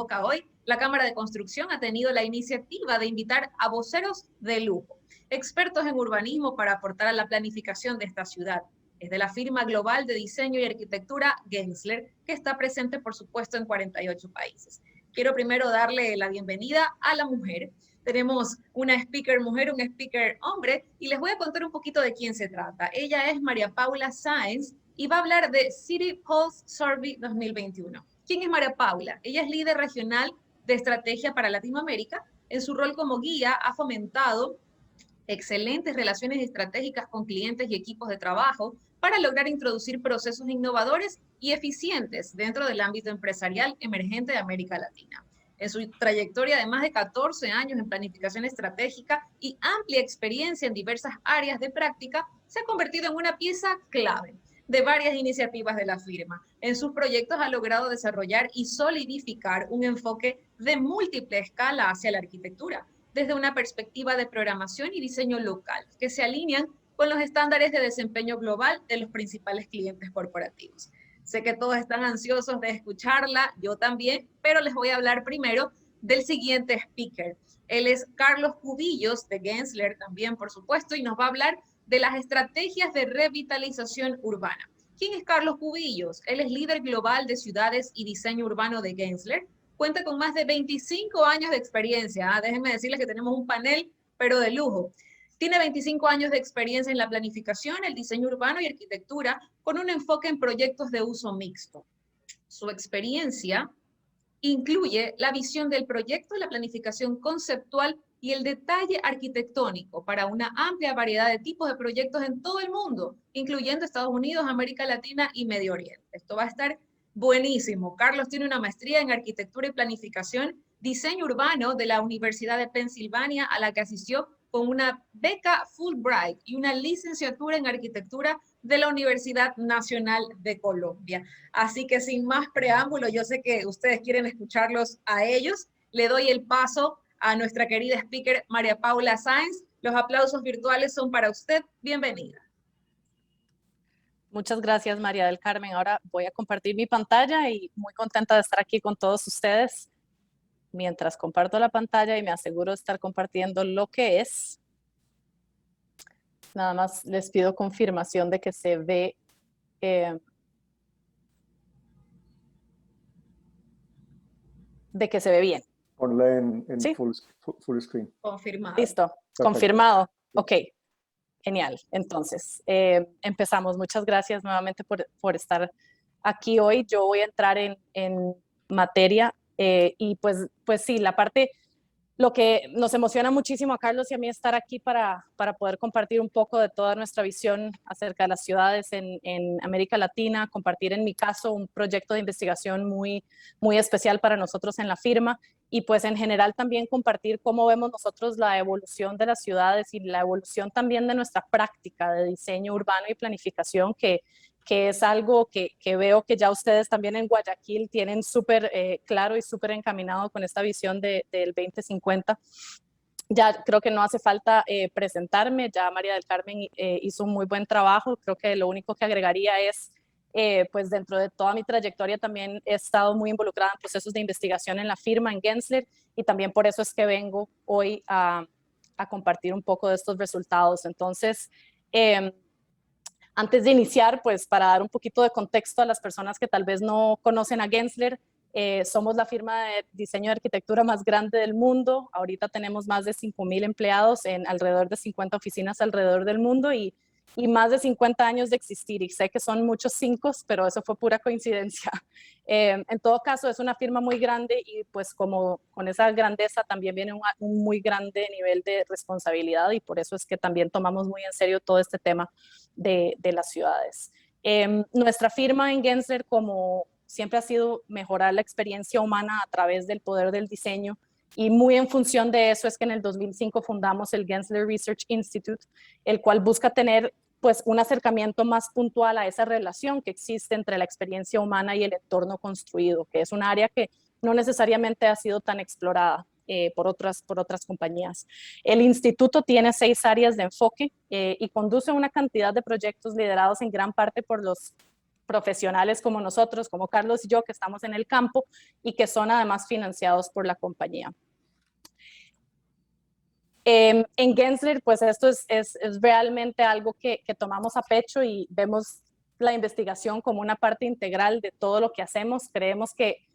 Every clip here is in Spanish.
convoca hoy, la Cámara de Construcción ha tenido la iniciativa de invitar a voceros de lujo, expertos en urbanismo para aportar a la planificación de esta ciudad. Es de la firma global de diseño y arquitectura Gensler, que está presente, por supuesto, en 48 países. Quiero primero darle la bienvenida a la mujer. Tenemos una speaker mujer, un speaker hombre, y les voy a contar un poquito de quién se trata. Ella es María Paula Sáenz y va a hablar de City Pulse Survey 2021. ¿Quién es María Paula? Ella es líder regional de estrategia para Latinoamérica. En su rol como guía ha fomentado excelentes relaciones estratégicas con clientes y equipos de trabajo para lograr introducir procesos innovadores y eficientes dentro del ámbito empresarial emergente de América Latina. En su trayectoria de más de 14 años en planificación estratégica y amplia experiencia en diversas áreas de práctica, se ha convertido en una pieza clave de varias iniciativas de la firma. En sus proyectos ha logrado desarrollar y solidificar un enfoque de múltiple escala hacia la arquitectura, desde una perspectiva de programación y diseño local, que se alinean con los estándares de desempeño global de los principales clientes corporativos. Sé que todos están ansiosos de escucharla, yo también, pero les voy a hablar primero del siguiente speaker. Él es Carlos Cubillos, de Gensler también, por supuesto, y nos va a hablar de las estrategias de revitalización urbana. ¿Quién es Carlos Cubillos? Él es líder global de ciudades y diseño urbano de Gensler. Cuenta con más de 25 años de experiencia. Déjenme decirles que tenemos un panel, pero de lujo. Tiene 25 años de experiencia en la planificación, el diseño urbano y arquitectura, con un enfoque en proyectos de uso mixto. Su experiencia incluye la visión del proyecto, la planificación conceptual y el detalle arquitectónico para una amplia variedad de tipos de proyectos en todo el mundo, incluyendo Estados Unidos, América Latina y Medio Oriente. Esto va a estar buenísimo. Carlos tiene una maestría en arquitectura y planificación, diseño urbano de la Universidad de Pensilvania, a la que asistió con una beca Fulbright y una licenciatura en arquitectura de la Universidad Nacional de Colombia. Así que sin más preámbulo, yo sé que ustedes quieren escucharlos a ellos. Le doy el paso a nuestra querida speaker María Paula Sáenz. Los aplausos virtuales son para usted. Bienvenida. Muchas gracias, María del Carmen. Ahora voy a compartir mi pantalla y muy contenta de estar aquí con todos ustedes. Mientras comparto la pantalla y me aseguro de estar compartiendo lo que es, nada más les pido confirmación de que se ve bien. Ponla en ¿Sí? full screen. Confirmado. Listo, perfecto. Confirmado. Ok, genial. Entonces, empezamos. Muchas gracias nuevamente por estar aquí hoy. Yo voy a entrar en materia y pues sí, la parte, lo que nos emociona muchísimo a Carlos y a mí estar aquí para poder compartir un poco de toda nuestra visión acerca de las ciudades en América Latina, compartir en mi caso un proyecto de investigación muy, muy especial para nosotros en la firma y pues en general también compartir cómo vemos nosotros la evolución de las ciudades y la evolución también de nuestra práctica de diseño urbano y planificación que es algo que veo que ya ustedes también en Guayaquil tienen súper claro y súper encaminado con esta visión del 2050. Ya creo que no hace falta presentarme, ya María del Carmen hizo un muy buen trabajo, creo que lo único que agregaría es, pues dentro de toda mi trayectoria también he estado muy involucrada en procesos de investigación en la firma, en Gensler, y también por eso es que vengo hoy a compartir un poco de estos resultados. Entonces, antes de iniciar, pues para dar un poquito de contexto a las personas que tal vez no conocen a Gensler, somos la firma de diseño de arquitectura más grande del mundo. Ahorita tenemos más de 5,000 empleados en alrededor de 50 oficinas alrededor del mundo y más de 50 años de existir. Y sé que son muchos cinco, pero eso fue pura coincidencia. En todo caso, es una firma muy grande y pues como con esa grandeza también viene un muy grande nivel de responsabilidad y por eso es que también tomamos muy en serio todo este tema de las ciudades. Nuestra firma en Gensler, como siempre ha sido mejorar la experiencia humana a través del poder del diseño y muy en función de eso es que en el 2005 fundamos el Gensler Research Institute, el cual busca tener pues un acercamiento más puntual a esa relación que existe entre la experiencia humana y el entorno construido, que es un área que no necesariamente ha sido tan explorada por otras compañías. El instituto tiene 6 áreas de enfoque y conduce una cantidad de proyectos liderados en gran parte por los profesionales como nosotros, como Carlos y yo, que estamos en el campo y que son además financiados por la compañía. En Gensler, pues esto es realmente algo que tomamos a pecho y vemos la investigación como una parte integral de todo lo que hacemos. Creemos que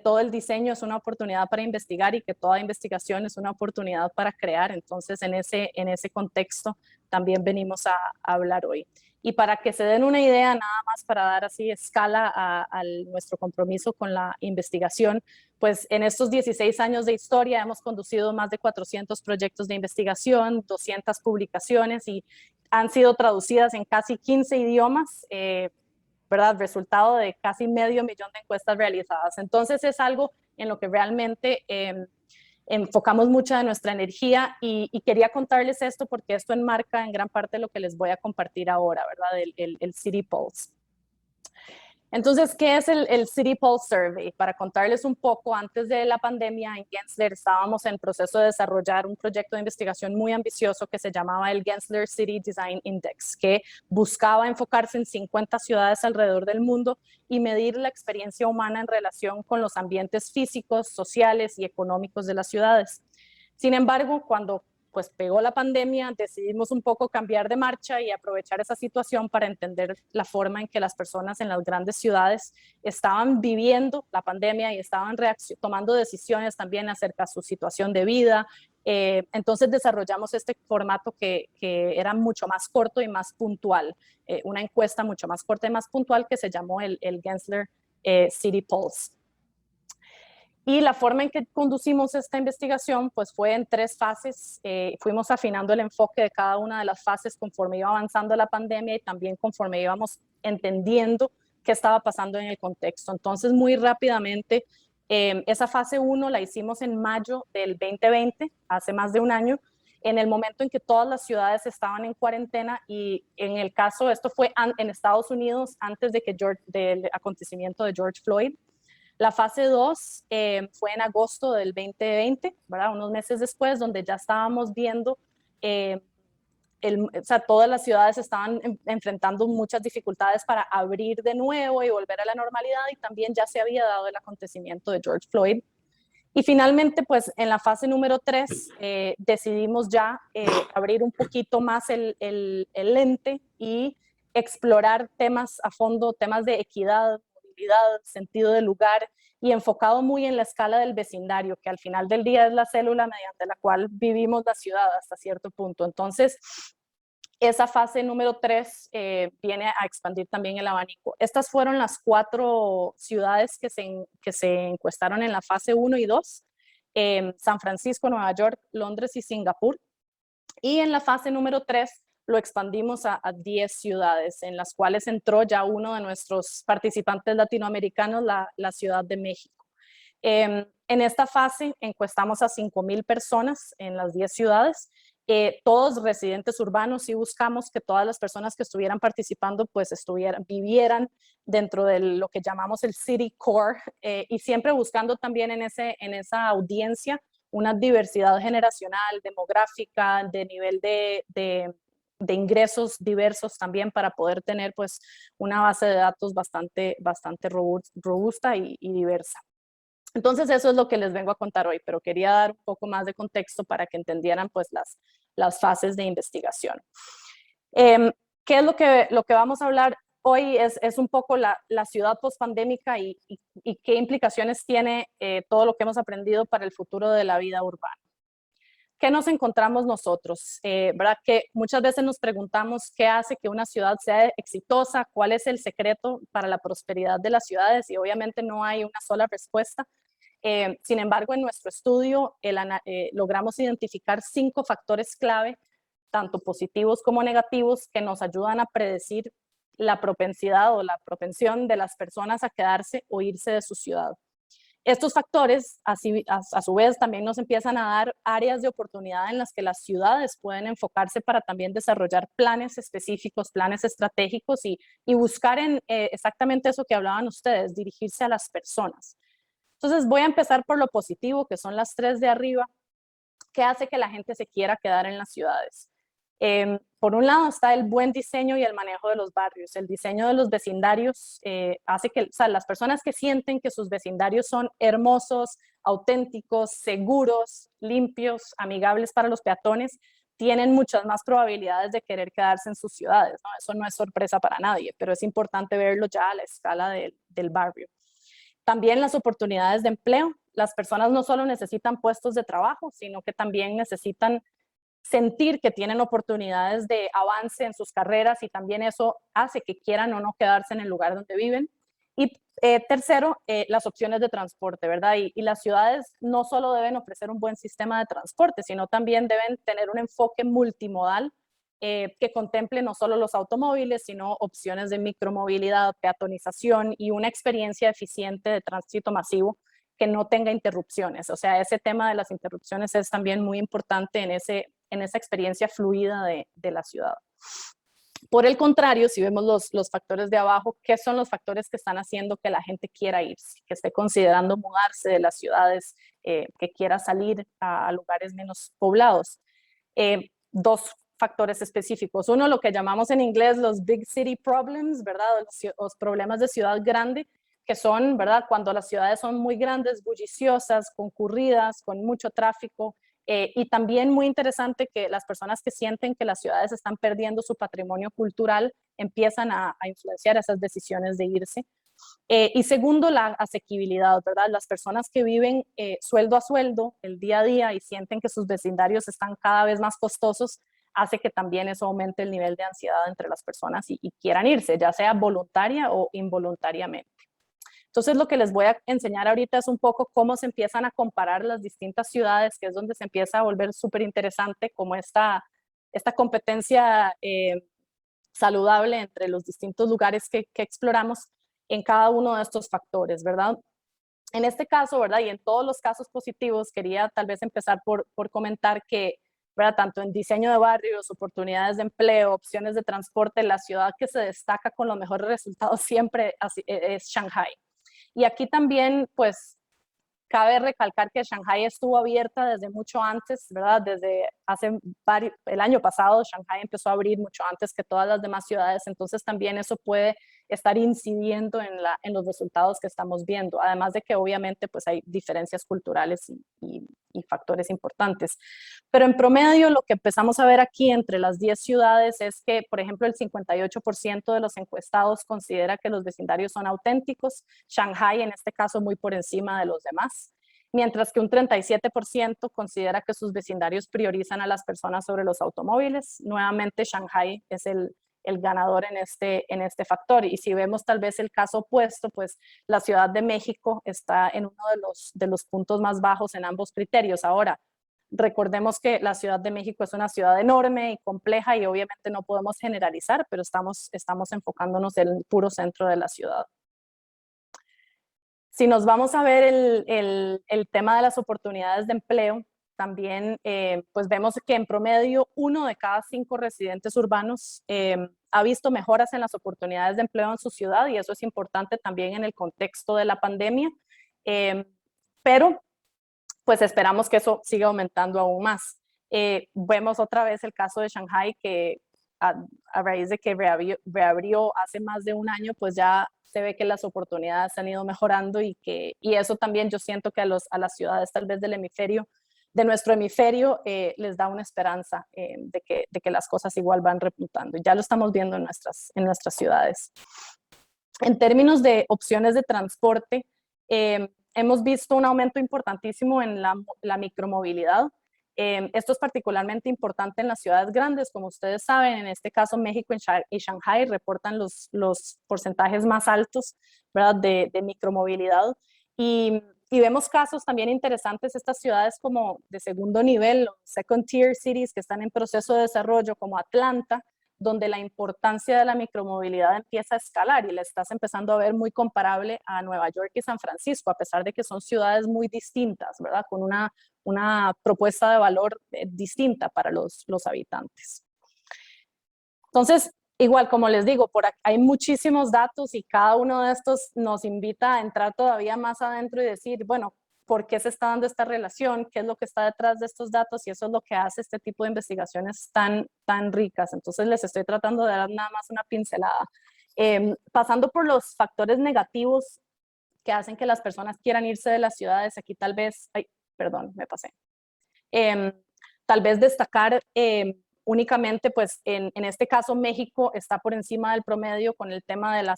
todo el diseño es una oportunidad para investigar y que toda investigación es una oportunidad para crear. Entonces, en ese contexto también venimos a hablar hoy. Y para que se den una idea, nada más para dar así escala a nuestro compromiso con la investigación, pues en estos 16 años de historia hemos conducido más de 400 proyectos de investigación, 200 publicaciones y han sido traducidas en casi 15 idiomas, ¿verdad? Resultado de casi 500.000 de encuestas realizadas. Entonces es algo en lo que realmente enfocamos mucha de nuestra energía y quería contarles esto porque esto enmarca en gran parte lo que les voy a compartir ahora, ¿verdad? El City Pulse. Entonces, ¿qué es el City Pulse Survey? Para contarles un poco, antes de la pandemia en Gensler estábamos en proceso de desarrollar un proyecto de investigación muy ambicioso que se llamaba el Gensler City Design Index, que buscaba enfocarse en 50 ciudades alrededor del mundo y medir la experiencia humana en relación con los ambientes físicos, sociales y económicos de las ciudades. Sin embargo, cuando pues pegó la pandemia, decidimos un poco cambiar de marcha y aprovechar esa situación para entender la forma en que las personas en las grandes ciudades estaban viviendo la pandemia y estaban tomando decisiones también acerca de su situación de vida. Entonces desarrollamos este formato que era mucho más corto y más puntual, una encuesta mucho más corta y más puntual que se llamó el Gensler City Pulse. Y la forma en que conducimos esta investigación pues fue en 3 fases. Fuimos afinando el enfoque de cada una de las fases conforme iba avanzando la pandemia y también conforme íbamos entendiendo qué estaba pasando en el contexto. Entonces, muy rápidamente, esa fase 1 la hicimos en mayo del 2020, hace más de un año, en el momento en que todas las ciudades estaban en cuarentena y en el caso, esto fue en Estados Unidos antes de del acontecimiento de George Floyd. La fase 2 fue en agosto del 2020, ¿verdad? Unos meses después, donde ya estábamos viendo, o sea, todas las ciudades estaban enfrentando muchas dificultades para abrir de nuevo y volver a la normalidad, y también ya se había dado el acontecimiento de George Floyd. Y finalmente, pues en la fase número 3, decidimos ya abrir un poquito más el lente y explorar temas a fondo, temas de equidad, sentido de lugar y enfocado muy en la escala del vecindario, que al final del día es la célula mediante la cual vivimos la ciudad hasta cierto punto. Entonces, esa fase número 3 viene a expandir también el abanico. Estas fueron las 4 ciudades que se encuestaron en la fase 1 y 2, San Francisco, Nueva York, Londres y Singapur. Y en la fase número 3 lo expandimos a 10 ciudades, en las cuales entró ya uno de nuestros participantes latinoamericanos, la Ciudad de México. En esta fase encuestamos a 5,000 personas en las 10 ciudades, todos residentes urbanos, y buscamos que todas las personas que estuvieran participando pues vivieran dentro de lo que llamamos el City Core, y siempre buscando también en esa audiencia una diversidad generacional, demográfica, de nivel de ingresos diversos también, para poder tener pues una base de datos bastante robusta y diversa. Entonces eso es lo que les vengo a contar hoy, pero quería dar un poco más de contexto para que entendieran pues las fases de investigación. ¿Qué es lo que vamos a hablar hoy? Es un poco la ciudad post-pandémica y qué implicaciones tiene todo lo que hemos aprendido para el futuro de la vida urbana. ¿Qué nos encontramos nosotros? ¿Verdad? Que muchas veces nos preguntamos qué hace que una ciudad sea exitosa, cuál es el secreto para la prosperidad de las ciudades, y obviamente no hay una sola respuesta. Sin embargo, en nuestro estudio logramos identificar 5 factores clave, tanto positivos como negativos, que nos ayudan a predecir la propensidad o la propensión de las personas a quedarse o irse de su ciudad. Estos factores, a su vez, también nos empiezan a dar áreas de oportunidad en las que las ciudades pueden enfocarse para también desarrollar planes específicos, planes estratégicos y buscar exactamente eso que hablaban ustedes, dirigirse a las personas. Entonces voy a empezar por lo positivo, que son las 3 de arriba. ¿Qué hace que la gente se quiera quedar en las ciudades? Por un lado está el buen diseño y el manejo de los barrios. El diseño de los vecindarios hace que, o sea, las personas que sienten que sus vecindarios son hermosos, auténticos, seguros, limpios, amigables para los peatones, tienen muchas más probabilidades de querer quedarse en sus ciudades, ¿no? Eso no es sorpresa para nadie, pero es importante verlo ya a la escala del barrio. También las oportunidades de empleo. Las personas no solo necesitan puestos de trabajo, sino que también necesitan sentir que tienen oportunidades de avance en sus carreras y también eso hace que quieran o no quedarse en el lugar donde viven. Y tercero, las opciones de transporte, ¿verdad? Y las ciudades no solo deben ofrecer un buen sistema de transporte, sino también deben tener un enfoque multimodal que contemple no solo los automóviles, sino opciones de micromovilidad, peatonización y una experiencia eficiente de tránsito masivo que no tenga interrupciones. O sea, ese tema de las interrupciones es también muy importante en esa experiencia fluida de la ciudad. Por el contrario, si vemos los factores de abajo, ¿qué son los factores que están haciendo que la gente quiera irse, que esté considerando mudarse de las ciudades, que quiera salir a lugares menos poblados? Dos factores específicos. Uno, lo que llamamos en inglés los big city problems, ¿verdad? Los problemas de ciudad grande, que son, ¿verdad? Cuando las ciudades son muy grandes, bulliciosas, concurridas, con mucho tráfico, y también muy interesante que las personas que sienten que las ciudades están perdiendo su patrimonio cultural empiezan a influenciar esas decisiones de irse. Y segundo, la asequibilidad, ¿verdad? Las personas que viven sueldo a sueldo, el día a día, y sienten que sus vecindarios están cada vez más costosos, hace que también eso aumente el nivel de ansiedad entre las personas y quieran irse, ya sea voluntaria o involuntariamente. Entonces, lo que les voy a enseñar ahorita es un poco cómo se empiezan a comparar las distintas ciudades, que es donde se empieza a volver súper interesante, como esta competencia saludable entre los distintos lugares que exploramos en cada uno de estos factores, ¿verdad? En este caso, ¿verdad? Y en todos los casos positivos, quería tal vez empezar por comentar que, ¿verdad? Tanto en diseño de barrios, oportunidades de empleo, opciones de transporte, la ciudad que se destaca con los mejores resultados siempre es Shanghai. Y aquí también, pues, cabe recalcar que Shanghai estuvo abierta desde mucho antes, ¿verdad? Desde el año pasado, Shanghai empezó a abrir mucho antes que todas las demás ciudades, entonces también eso puede estar incidiendo en los resultados que estamos viendo, además de que obviamente pues hay diferencias culturales y factores importantes. Pero en promedio lo que empezamos a ver aquí entre las 10 ciudades es que, por ejemplo, el 58% de los encuestados considera que los vecindarios son auténticos, Shanghai en este caso muy por encima de los demás, mientras que un 37% considera que sus vecindarios priorizan a las personas sobre los automóviles. Nuevamente, Shanghai es el ganador en este factor. Y si vemos tal vez el caso opuesto, pues la Ciudad de México está en uno de los puntos más bajos en ambos criterios. Ahora, recordemos que la Ciudad de México es una ciudad enorme y compleja y obviamente no podemos generalizar, pero estamos enfocándonos en el puro centro de la ciudad. Si nos vamos a ver el tema de las oportunidades de empleo, también pues vemos que en promedio 1 de cada 5 residentes urbanos ha visto mejoras en las oportunidades de empleo en su ciudad y eso es importante también en el contexto de la pandemia, pero pues esperamos que eso siga aumentando aún más. Vemos otra vez el caso de Shanghai que a raíz de que reabrió hace más de un año, pues ya se ve que las oportunidades han ido mejorando y eso también yo siento que a las ciudades tal vez de nuestro hemisferio les da una esperanza de que las cosas igual van repuntando. Ya lo estamos viendo en nuestras ciudades. En términos de opciones de transporte, hemos visto un aumento importantísimo en la micromovilidad. Esto es particularmente importante en las ciudades grandes, como ustedes saben, en este caso México y Shanghai reportan los porcentajes más altos, ¿verdad? de micromovilidad y vemos casos también interesantes, estas ciudades como de segundo nivel, los second tier cities que están en proceso de desarrollo como Atlanta, donde la importancia de la micromovilidad empieza a escalar y la estás empezando a ver muy comparable a Nueva York y San Francisco, a pesar de que son ciudades muy distintas, ¿verdad? Con una propuesta de valor distinta para los habitantes. Entonces, igual, como les digo, hay muchísimos datos y cada uno de estos nos invita a entrar todavía más adentro y decir, bueno, por qué se está dando esta relación, qué es lo que está detrás de estos datos, y eso es lo que hace este tipo de investigaciones tan ricas. Entonces les estoy tratando de dar nada más una pincelada. Pasando por los factores negativos que hacen que las personas quieran irse de las ciudades, aquí tal vez, perdón, me pasé. Tal vez destacar únicamente, pues en este caso México está por encima del promedio con el tema de la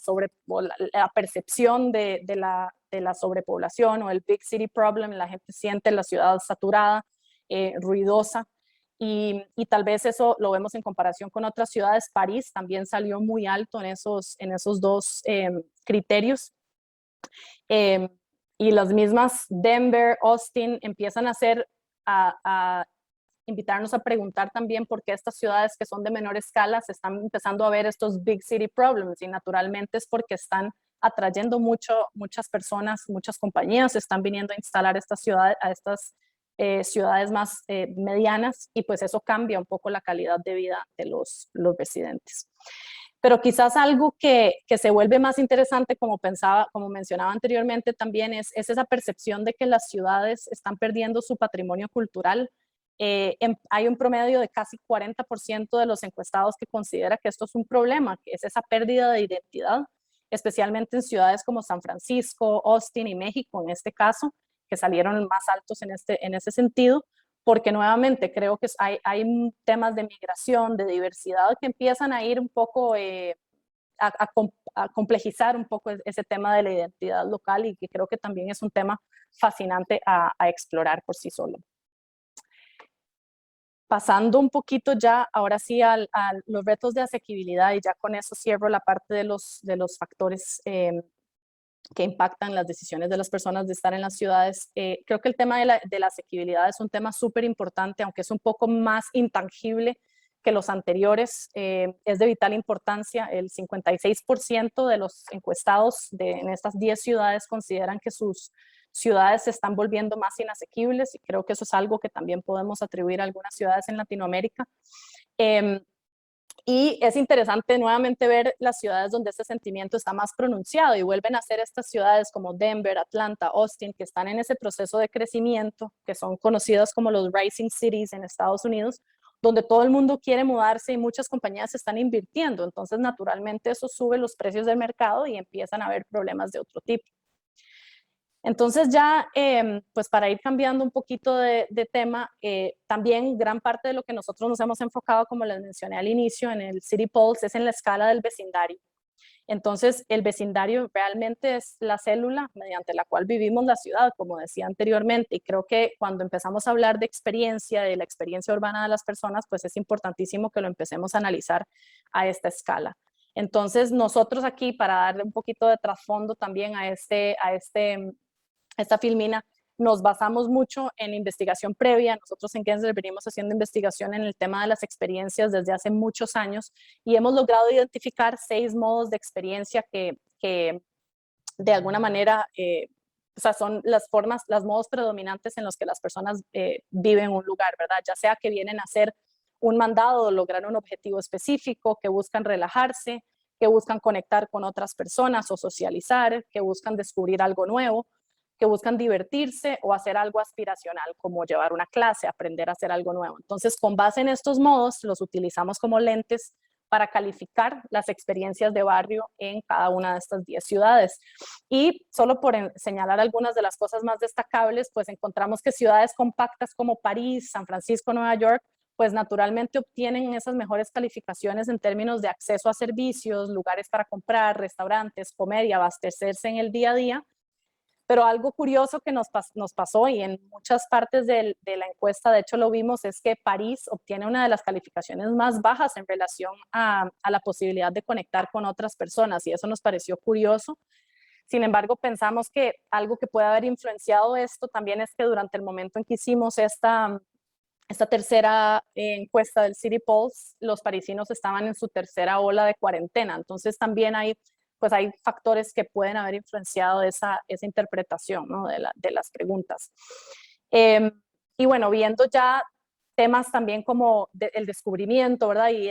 percepción de la sobrepoblación o el big city problem. La gente siente la ciudad saturada, ruidosa, y tal vez eso lo vemos en comparación con otras ciudades. París también salió muy alto en esos dos criterios. Y las mismas Denver, Austin empiezan a invitarnos a preguntar también por qué estas ciudades que son de menor escala se están empezando a ver estos big city problems, y naturalmente es porque están atrayendo muchas personas, muchas compañías están viniendo a instalar estas ciudades más medianas, y pues eso cambia un poco la calidad de vida de los residentes. Pero quizás algo que se vuelve más interesante, como mencionaba anteriormente también, es esa percepción de que las ciudades están perdiendo su patrimonio cultural. Hay un promedio de casi 40% de los encuestados que considera que esto es un problema, que es esa pérdida de identidad, especialmente en ciudades como San Francisco, Austin y México, en este caso, que salieron más altos en ese sentido, porque nuevamente creo que hay temas de migración, de diversidad, que empiezan a ir un poco a complejizar un poco ese tema de la identidad local, y que creo que también es un tema fascinante a explorar por sí solo. Pasando un poquito ya, ahora sí, a los retos de asequibilidad, y ya con eso cierro la parte de los factores que impactan las decisiones de las personas de estar en las ciudades. Creo que el tema de la asequibilidad es un tema súper importante, aunque es un poco más intangible que los anteriores. Es de vital importancia. El 56% de los encuestados en estas 10 ciudades consideran que sus ciudades se están volviendo más inasequibles, y creo que eso es algo que también podemos atribuir a algunas ciudades en Latinoamérica. Y es interesante nuevamente ver las ciudades donde este sentimiento está más pronunciado, y vuelven a ser estas ciudades como Denver, Atlanta, Austin, que están en ese proceso de crecimiento, que son conocidas como los rising cities en Estados Unidos, donde todo el mundo quiere mudarse y muchas compañías están invirtiendo. Entonces, naturalmente, eso sube los precios del mercado y empiezan a haber problemas de otro tipo. Entonces ya, pues para ir cambiando un poquito de tema, también gran parte de lo que nosotros nos hemos enfocado, como les mencioné al inicio, en el City Pulse, es en la escala del vecindario. Entonces, el vecindario realmente es la célula mediante la cual vivimos la ciudad, como decía anteriormente, y creo que cuando empezamos a hablar de la experiencia urbana de las personas, pues es importantísimo que lo empecemos a analizar a esta escala. Entonces, nosotros aquí, para darle un poquito de trasfondo también a esta filmina, nos basamos mucho en investigación previa. Nosotros en Gensler venimos haciendo investigación en el tema de las experiencias desde hace muchos años, y hemos logrado identificar 6 modos de experiencia que de alguna manera o sea, son los modos predominantes en los que las personas viven un lugar, ¿verdad? Ya sea que vienen a hacer un mandado o lograr un objetivo específico, que buscan relajarse, que buscan conectar con otras personas o socializar, que buscan descubrir algo nuevo, que buscan divertirse o hacer algo aspiracional, como llevar una clase, aprender a hacer algo nuevo. Entonces, con base en estos modos, los utilizamos como lentes para calificar las experiencias de barrio en cada una de estas 10 ciudades. Y solo por señalar algunas de las cosas más destacables, pues encontramos que ciudades compactas como París, San Francisco, Nueva York, pues naturalmente obtienen esas mejores calificaciones en términos de acceso a servicios, lugares para comprar, restaurantes, comer y abastecerse en el día a día. Pero algo curioso que nos pasó, y en muchas partes de la encuesta, de hecho lo vimos, es que París obtiene una de las calificaciones más bajas en relación a la posibilidad de conectar con otras personas, y eso nos pareció curioso. Sin embargo, pensamos que algo que puede haber influenciado esto también es que durante el momento en que hicimos esta tercera encuesta del City Pulse, los parisinos estaban en su tercera ola de cuarentena. Entonces también hay factores que pueden haber influenciado esa interpretación, ¿no?, de las preguntas. Y bueno, viendo ya temas también como el descubrimiento, ¿verdad? Y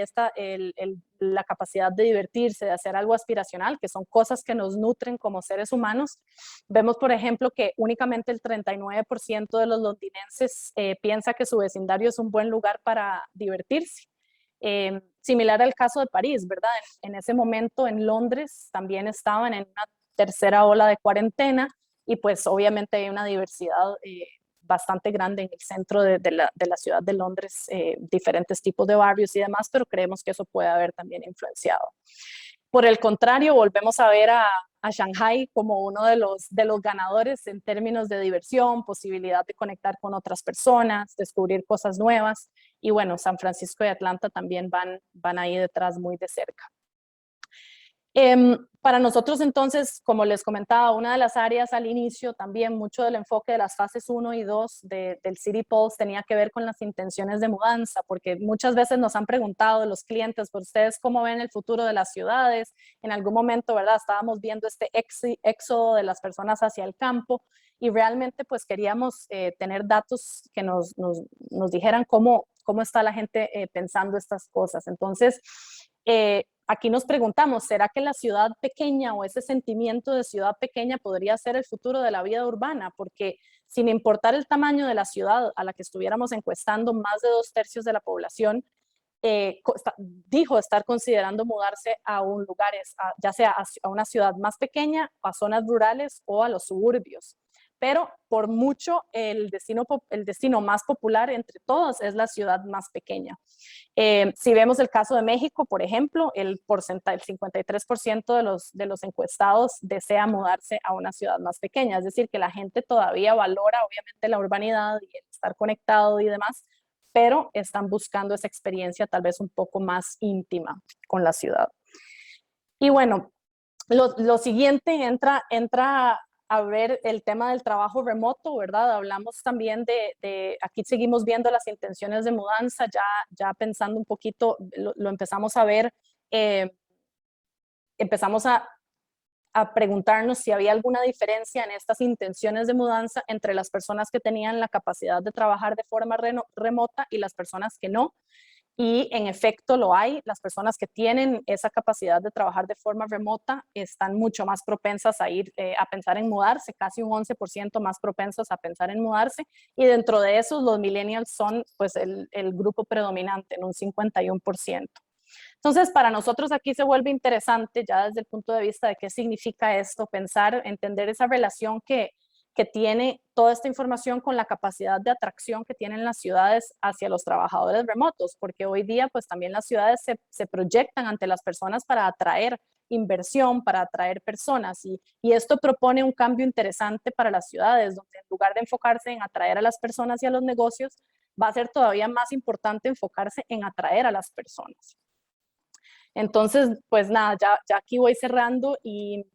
la capacidad de divertirse, de hacer algo aspiracional, que son cosas que nos nutren como seres humanos. Vemos, por ejemplo, que únicamente el 39% de los londinenses piensa que su vecindario es un buen lugar para divertirse. Similar al caso de París, ¿verdad? En ese momento en Londres también estaban en una tercera ola de cuarentena y pues obviamente hay una diversidad bastante grande en el centro de la ciudad de Londres, diferentes tipos de barrios y demás, pero creemos que eso puede haber también influenciado. Por el contrario, volvemos a ver a Shanghái como uno de los ganadores en términos de diversión, posibilidad de conectar con otras personas, descubrir cosas nuevas. Y bueno, San Francisco y Atlanta también van ahí detrás muy de cerca. Para nosotros entonces, como les comentaba, una de las áreas al inicio, también mucho del enfoque de las fases 1 y 2 del City Pulse tenía que ver con las intenciones de mudanza, porque muchas veces nos han preguntado los clientes, ¿por ustedes cómo ven el futuro de las ciudades? En algún momento, ¿verdad? Estábamos viendo este éxodo de las personas hacia el campo y realmente pues queríamos tener datos que nos dijeran cómo está la gente pensando estas cosas. Entonces, aquí nos preguntamos, ¿será que la ciudad pequeña o ese sentimiento de ciudad pequeña podría ser el futuro de la vida urbana? Porque sin importar el tamaño de la ciudad a la que estuviéramos encuestando, más de 2/3 de la población dijo estar considerando mudarse a un lugar, ya sea a una ciudad más pequeña, a zonas rurales o a los suburbios. Pero por mucho el destino más popular entre todos es la ciudad más pequeña. Si vemos el caso de México, por ejemplo, el 53% de los encuestados desea mudarse a una ciudad más pequeña, es decir, que la gente todavía valora obviamente la urbanidad y el estar conectado y demás, pero están buscando esa experiencia tal vez un poco más íntima con la ciudad. Y bueno, lo siguiente entra a ver el tema del trabajo remoto, ¿verdad? Hablamos también aquí seguimos viendo las intenciones de mudanza, ya pensando un poquito, lo empezamos a ver, empezamos a preguntarnos si había alguna diferencia en estas intenciones de mudanza entre las personas que tenían la capacidad de trabajar de forma remota y las personas que no. Y en efecto lo hay, las personas que tienen esa capacidad de trabajar de forma remota están mucho más propensas a a pensar en mudarse, casi un 11% más propensos a pensar en mudarse, y dentro de esos los millennials son pues el grupo predominante en un 51%. Entonces, para nosotros aquí se vuelve interesante ya desde el punto de vista de qué significa esto, pensar, entender esa relación que tiene toda esta información con la capacidad de atracción que tienen las ciudades hacia los trabajadores remotos, porque hoy día pues también las ciudades se proyectan ante las personas para atraer inversión, para atraer personas y esto propone un cambio interesante para las ciudades, donde en lugar de enfocarse en atraer a las personas y a los negocios, va a ser todavía más importante enfocarse en atraer a las personas. Entonces, pues nada, ya aquí voy cerrando y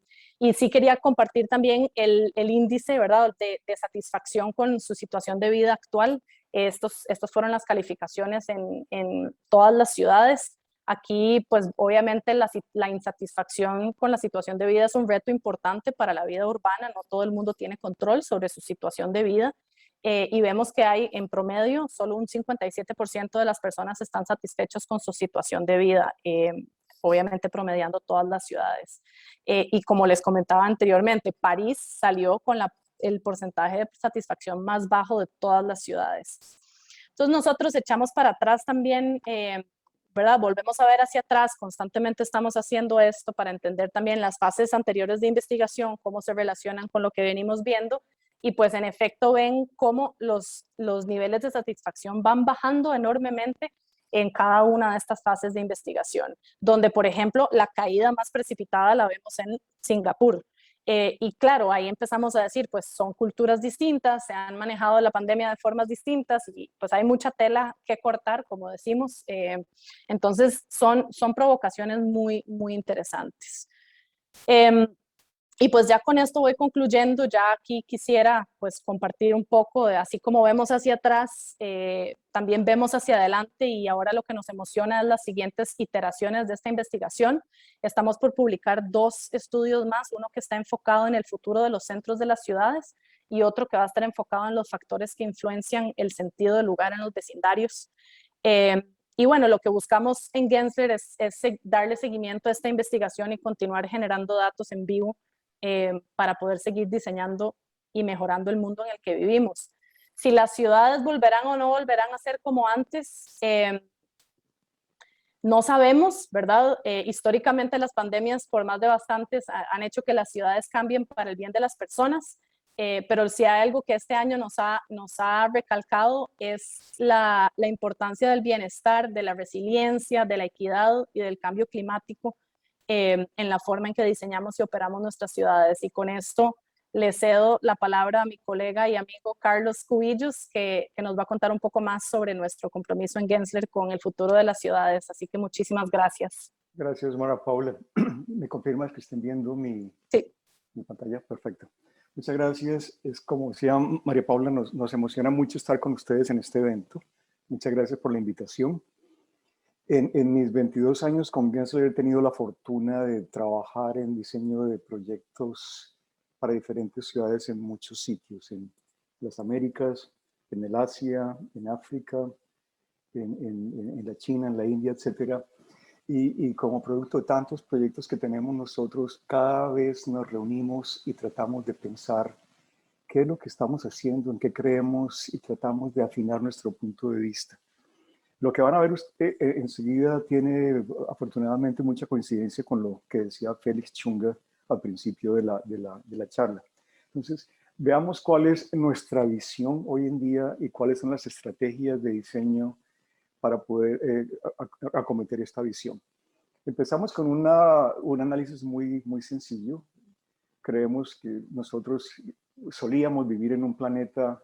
sí quería compartir también el índice, ¿verdad?, de satisfacción con su situación de vida actual. Estos fueron las calificaciones en todas las ciudades. Aquí, pues obviamente la insatisfacción con la situación de vida es un reto importante para la vida urbana. No todo el mundo tiene control sobre su situación de vida. Y vemos que hay en promedio solo un 57% de las personas están satisfechos con su situación de vida, obviamente promediando todas las ciudades. Y como les comentaba anteriormente, París salió con el porcentaje de satisfacción más bajo de todas las ciudades. Entonces nosotros echamos para atrás también, ¿verdad? Volvemos a ver hacia atrás, constantemente estamos haciendo esto para entender también las fases anteriores de investigación, cómo se relacionan con lo que venimos viendo. Y pues en efecto ven cómo los niveles de satisfacción van bajando enormemente en cada una de estas fases de investigación, donde por ejemplo la caída más precipitada la vemos en Singapur. Y claro, ahí empezamos a decir, pues son culturas distintas, se han manejado la pandemia de formas distintas y pues hay mucha tela que cortar, como decimos. Entonces son provocaciones muy, muy interesantes. Y pues ya con esto voy concluyendo, ya aquí quisiera pues compartir un poco de así como vemos hacia atrás, también vemos hacia adelante y ahora lo que nos emociona es las siguientes iteraciones de esta investigación. Estamos por publicar 2 estudios más, uno que está enfocado en el futuro de los centros de las ciudades y otro que va a estar enfocado en los factores que influencian el sentido del lugar en los vecindarios. Y bueno, lo que buscamos en Gensler es darle seguimiento a esta investigación y continuar generando datos en vivo para poder seguir diseñando y mejorando el mundo en el que vivimos. Si las ciudades volverán o no volverán a ser como antes, no sabemos, ¿verdad? Históricamente las pandemias, por más devastantes, han hecho que las ciudades cambien para el bien de las personas, pero si hay algo que este año nos ha recalcado es la importancia del bienestar, de la resiliencia, de la equidad y del cambio climático en la forma en que diseñamos y operamos nuestras ciudades. Y con esto le cedo la palabra a mi colega y amigo Carlos Cubillos, que nos va a contar un poco más sobre nuestro compromiso en Gensler con el futuro de las ciudades. Así que muchísimas gracias. Gracias, María Paula. ¿Me confirmas que estén viendo mi pantalla? Perfecto. Muchas gracias. Es como decía María Paula, nos emociona mucho estar con ustedes en este evento. Muchas gracias por la invitación. En mis 22 años con Gensler he tenido la fortuna de trabajar en diseño de proyectos para diferentes ciudades en muchos sitios, en las Américas, en el Asia, en África, en la China, en la India, etc. Y como producto de tantos proyectos que tenemos nosotros, cada vez nos reunimos y tratamos de pensar qué es lo que estamos haciendo, en qué creemos y tratamos de afinar nuestro punto de vista. Lo que van a ver usted enseguida tiene afortunadamente mucha coincidencia con lo que decía Félix Chunga al principio de la charla. Entonces, veamos cuál es nuestra visión hoy en día y cuáles son las estrategias de diseño para poder acometer esta visión. Empezamos con un análisis muy sencillo. Creemos que nosotros solíamos vivir en un planeta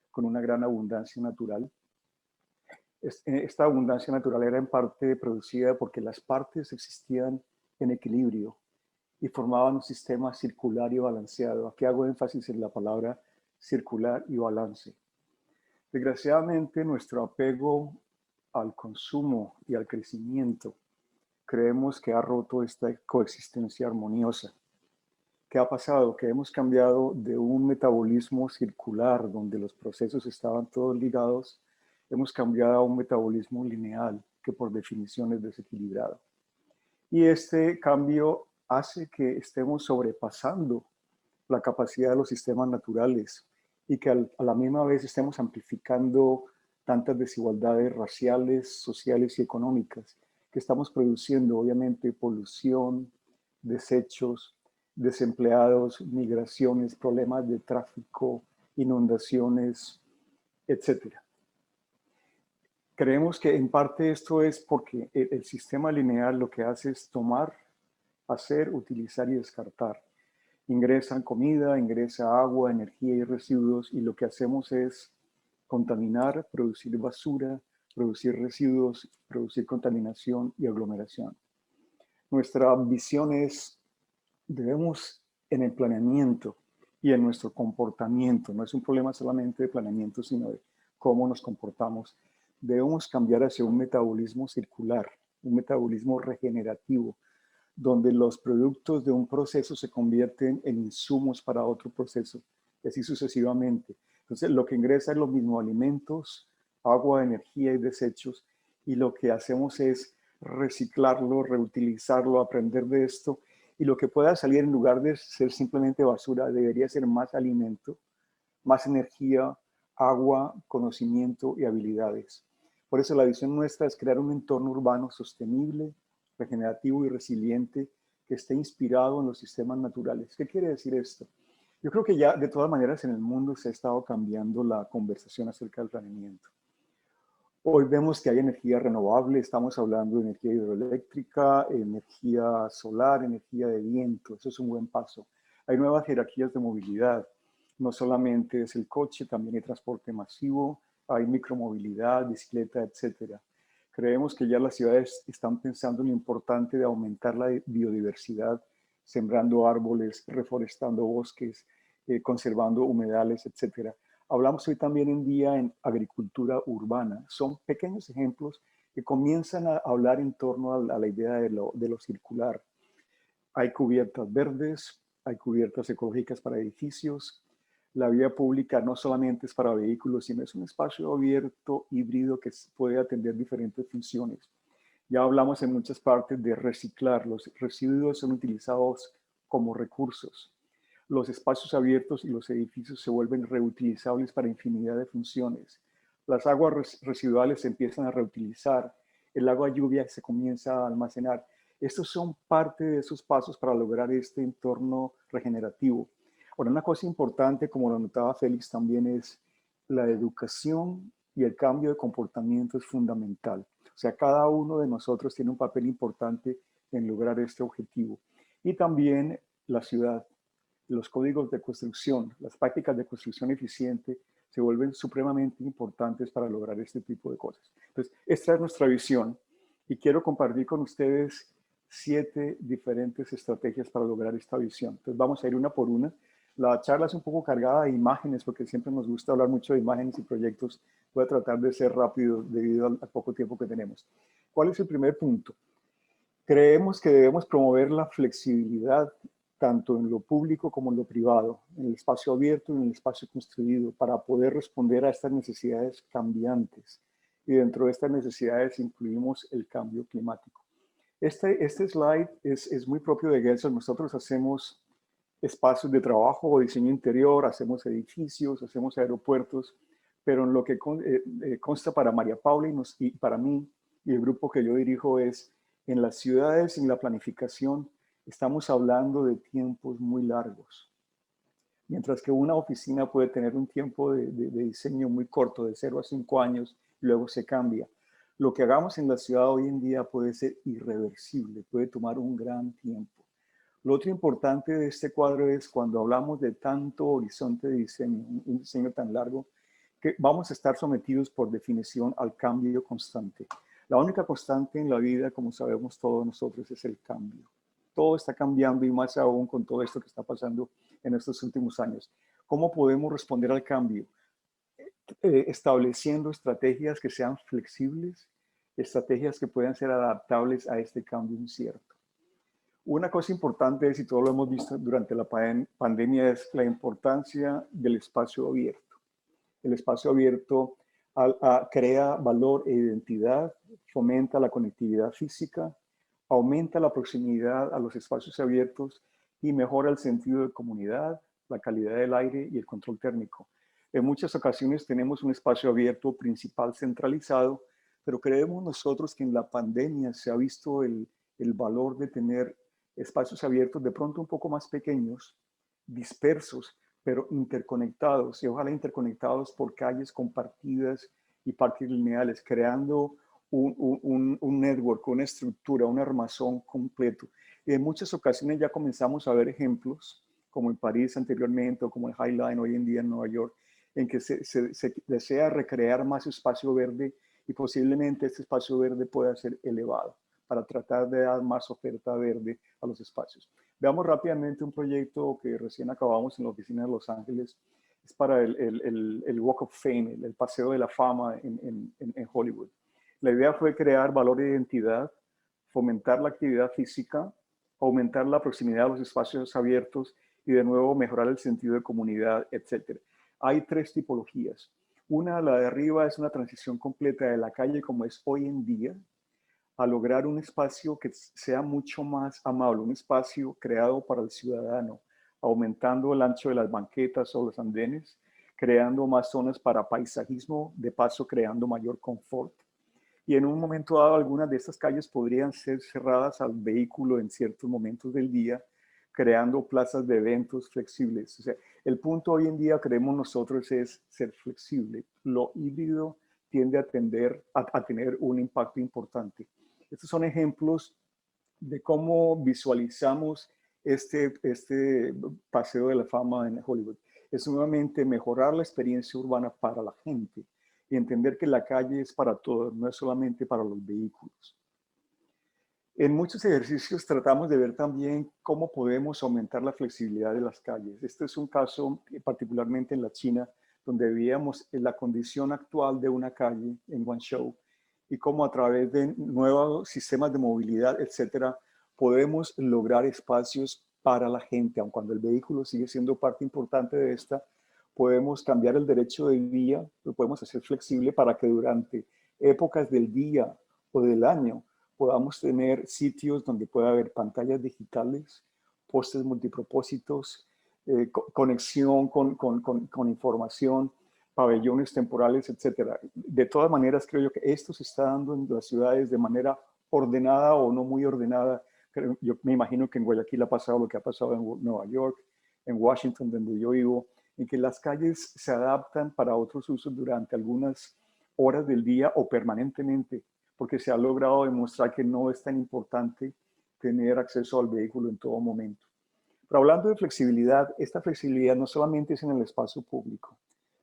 con una gran abundancia natural. Esta abundancia natural era en parte producida porque las partes existían en equilibrio y formaban un sistema circular y balanceado. Aquí hago énfasis en la palabra circular y balance. Desgraciadamente, nuestro apego al consumo y al crecimiento creemos que ha roto esta coexistencia armoniosa. ¿Qué ha pasado? Que hemos cambiado de un metabolismo circular donde los procesos estaban todos ligados, hemos cambiado a un metabolismo lineal que por definición es desequilibrado. Y este cambio hace que estemos sobrepasando la capacidad de los sistemas naturales y que a la misma vez estemos amplificando tantas desigualdades raciales, sociales y económicas, que estamos produciendo obviamente polución, desechos, desempleados, migraciones, problemas de tráfico, inundaciones, etc. Creemos que en parte esto es porque el sistema lineal lo que hace es tomar, hacer, utilizar y descartar. Ingresan comida, ingresa agua, energía y residuos, y lo que hacemos es contaminar, producir basura, producir residuos, producir contaminación y aglomeración. Nuestra visión es, debemos en el planeamiento y en nuestro comportamiento, no es un problema solamente de planeamiento, sino de cómo nos comportamos, debemos cambiar hacia un metabolismo circular, un metabolismo regenerativo, donde los productos de un proceso se convierten en insumos para otro proceso, y así sucesivamente. Entonces, lo que ingresa es lo mismo, alimentos, agua, energía y desechos, y lo que hacemos es reciclarlo, reutilizarlo, aprender de esto, y lo que pueda salir en lugar de ser simplemente basura, debería ser más alimento, más energía, agua, conocimiento y habilidades. Por eso la visión nuestra es crear un entorno urbano sostenible, regenerativo y resiliente que esté inspirado en los sistemas naturales. ¿Qué quiere decir esto? Yo creo que ya de todas maneras en el mundo se ha estado cambiando la conversación acerca del planeamiento. Hoy vemos que hay energía renovable, estamos hablando de energía hidroeléctrica, energía solar, energía de viento, eso es un buen paso. Hay nuevas jerarquías de movilidad, no solamente es el coche, también hay transporte masivo, hay micromovilidad, bicicleta, etcétera. Creemos que ya las ciudades están pensando en lo importante de aumentar la biodiversidad, sembrando árboles, reforestando bosques, conservando humedales, etcétera. Hablamos hoy también en día en agricultura urbana. Son pequeños ejemplos que comienzan a hablar en torno a la idea de lo circular. Hay cubiertas verdes, hay cubiertas ecológicas para edificios. La vía pública no solamente es para vehículos, sino es un espacio abierto, híbrido, que puede atender diferentes funciones. Ya hablamos en muchas partes de reciclar. Los residuos son utilizados como recursos. Los espacios abiertos y los edificios se vuelven reutilizables para infinidad de funciones. Las aguas residuales se empiezan a reutilizar. El agua lluvia se comienza a almacenar. Estos son parte de esos pasos para lograr este entorno regenerativo. Ahora, una cosa importante, como lo notaba Félix también, es la educación y el cambio de comportamiento es fundamental. O sea, cada uno de nosotros tiene un papel importante en lograr este objetivo. Y también la ciudad, los códigos de construcción, las prácticas de construcción eficiente se vuelven supremamente importantes para lograr este tipo de cosas. Entonces, esta es nuestra visión y quiero compartir con ustedes 7 diferentes estrategias para lograr esta visión. Entonces, vamos a ir una por una. La charla es un poco cargada de imágenes porque siempre nos gusta hablar mucho de imágenes y proyectos. Voy a tratar de ser rápido debido al poco tiempo que tenemos. ¿Cuál es el primer punto? Creemos que debemos promover la flexibilidad tanto en lo público como en lo privado, en el espacio abierto y en el espacio construido, para poder responder a estas necesidades cambiantes. Y dentro de estas necesidades incluimos el cambio climático. Este slide es muy propio de Gersel. Nosotros hacemos espacios de trabajo o diseño interior, hacemos edificios, hacemos aeropuertos, pero en lo que consta para María Paula y para mí y el grupo que yo dirijo es en las ciudades, en la planificación, estamos hablando de tiempos muy largos. Mientras que una oficina puede tener un tiempo de diseño muy corto, de 0 a 5 años, y luego se cambia. Lo que hagamos en la ciudad hoy en día puede ser irreversible, puede tomar un gran tiempo. Lo otro importante de este cuadro es cuando hablamos de tanto horizonte de diseño, un diseño tan largo, que vamos a estar sometidos por definición al cambio constante. La única constante en la vida, como sabemos todos nosotros, es el cambio. Todo está cambiando y más aún con todo esto que está pasando en estos últimos años. ¿Cómo podemos responder al cambio? Estableciendo estrategias que sean flexibles, estrategias que puedan ser adaptables a este cambio incierto. Una cosa importante es, y todo lo hemos visto durante la pandemia, es la importancia del espacio abierto. El espacio abierto crea valor e identidad, fomenta la conectividad física, aumenta la proximidad a los espacios abiertos y mejora el sentido de comunidad, la calidad del aire y el control térmico. En muchas ocasiones tenemos un espacio abierto principal centralizado, pero creemos nosotros que en la pandemia se ha visto el valor de tener espacios abiertos de pronto un poco más pequeños, dispersos, pero interconectados, y ojalá interconectados por calles compartidas y parques lineales, creando un network, una estructura, un armazón completo. Y en muchas ocasiones ya comenzamos a ver ejemplos, como en París anteriormente, o como en High Line hoy en día en Nueva York, en que se desea recrear más espacio verde y posiblemente este espacio verde pueda ser elevado para tratar de dar más oferta verde a los espacios. Veamos rápidamente un proyecto que recién acabamos en la oficina de Los Ángeles. Es para el Walk of Fame, el Paseo de la Fama en Hollywood. La idea fue crear valor de identidad, fomentar la actividad física, aumentar la proximidad a los espacios abiertos y de nuevo mejorar el sentido de comunidad, etc. Hay 3 tipologías. Una, la de arriba, es una transición completa de la calle como es hoy en día, a lograr un espacio que sea mucho más amable, un espacio creado para el ciudadano, aumentando el ancho de las banquetas o los andenes, creando más zonas para paisajismo, de paso creando mayor confort. Y en un momento dado, algunas de estas calles podrían ser cerradas al vehículo en ciertos momentos del día, creando plazas de eventos flexibles. O sea, el punto hoy en día, creemos nosotros, es ser flexible. Lo híbrido tiende a tener un impacto importante. Estos son ejemplos de cómo visualizamos este Paseo de la Fama en Hollywood. Es nuevamente mejorar la experiencia urbana para la gente y entender que la calle es para todos, no es solamente para los vehículos. En muchos ejercicios tratamos de ver también cómo podemos aumentar la flexibilidad de las calles. Este es un caso particularmente en la China, donde veíamos la condición actual de una calle en Guangzhou y cómo a través de nuevos sistemas de movilidad, etcétera, podemos lograr espacios para la gente, aun cuando el vehículo sigue siendo parte importante de esta, Podemos cambiar el derecho de vía, lo podemos hacer flexible para que durante épocas del día o del año podamos tener sitios donde pueda haber pantallas digitales, postes multipropósitos, conexión con información, pabellones temporales, etcétera. De todas maneras, creo yo que esto se está dando en las ciudades de manera ordenada o no muy ordenada. Yo me imagino que en Guayaquil ha pasado lo que ha pasado en Nueva York, en Washington, donde yo vivo, en que las calles se adaptan para otros usos durante algunas horas del día o permanentemente, porque se ha logrado demostrar que no es tan importante tener acceso al vehículo en todo momento. Pero hablando de flexibilidad, esta flexibilidad no solamente es en el espacio público,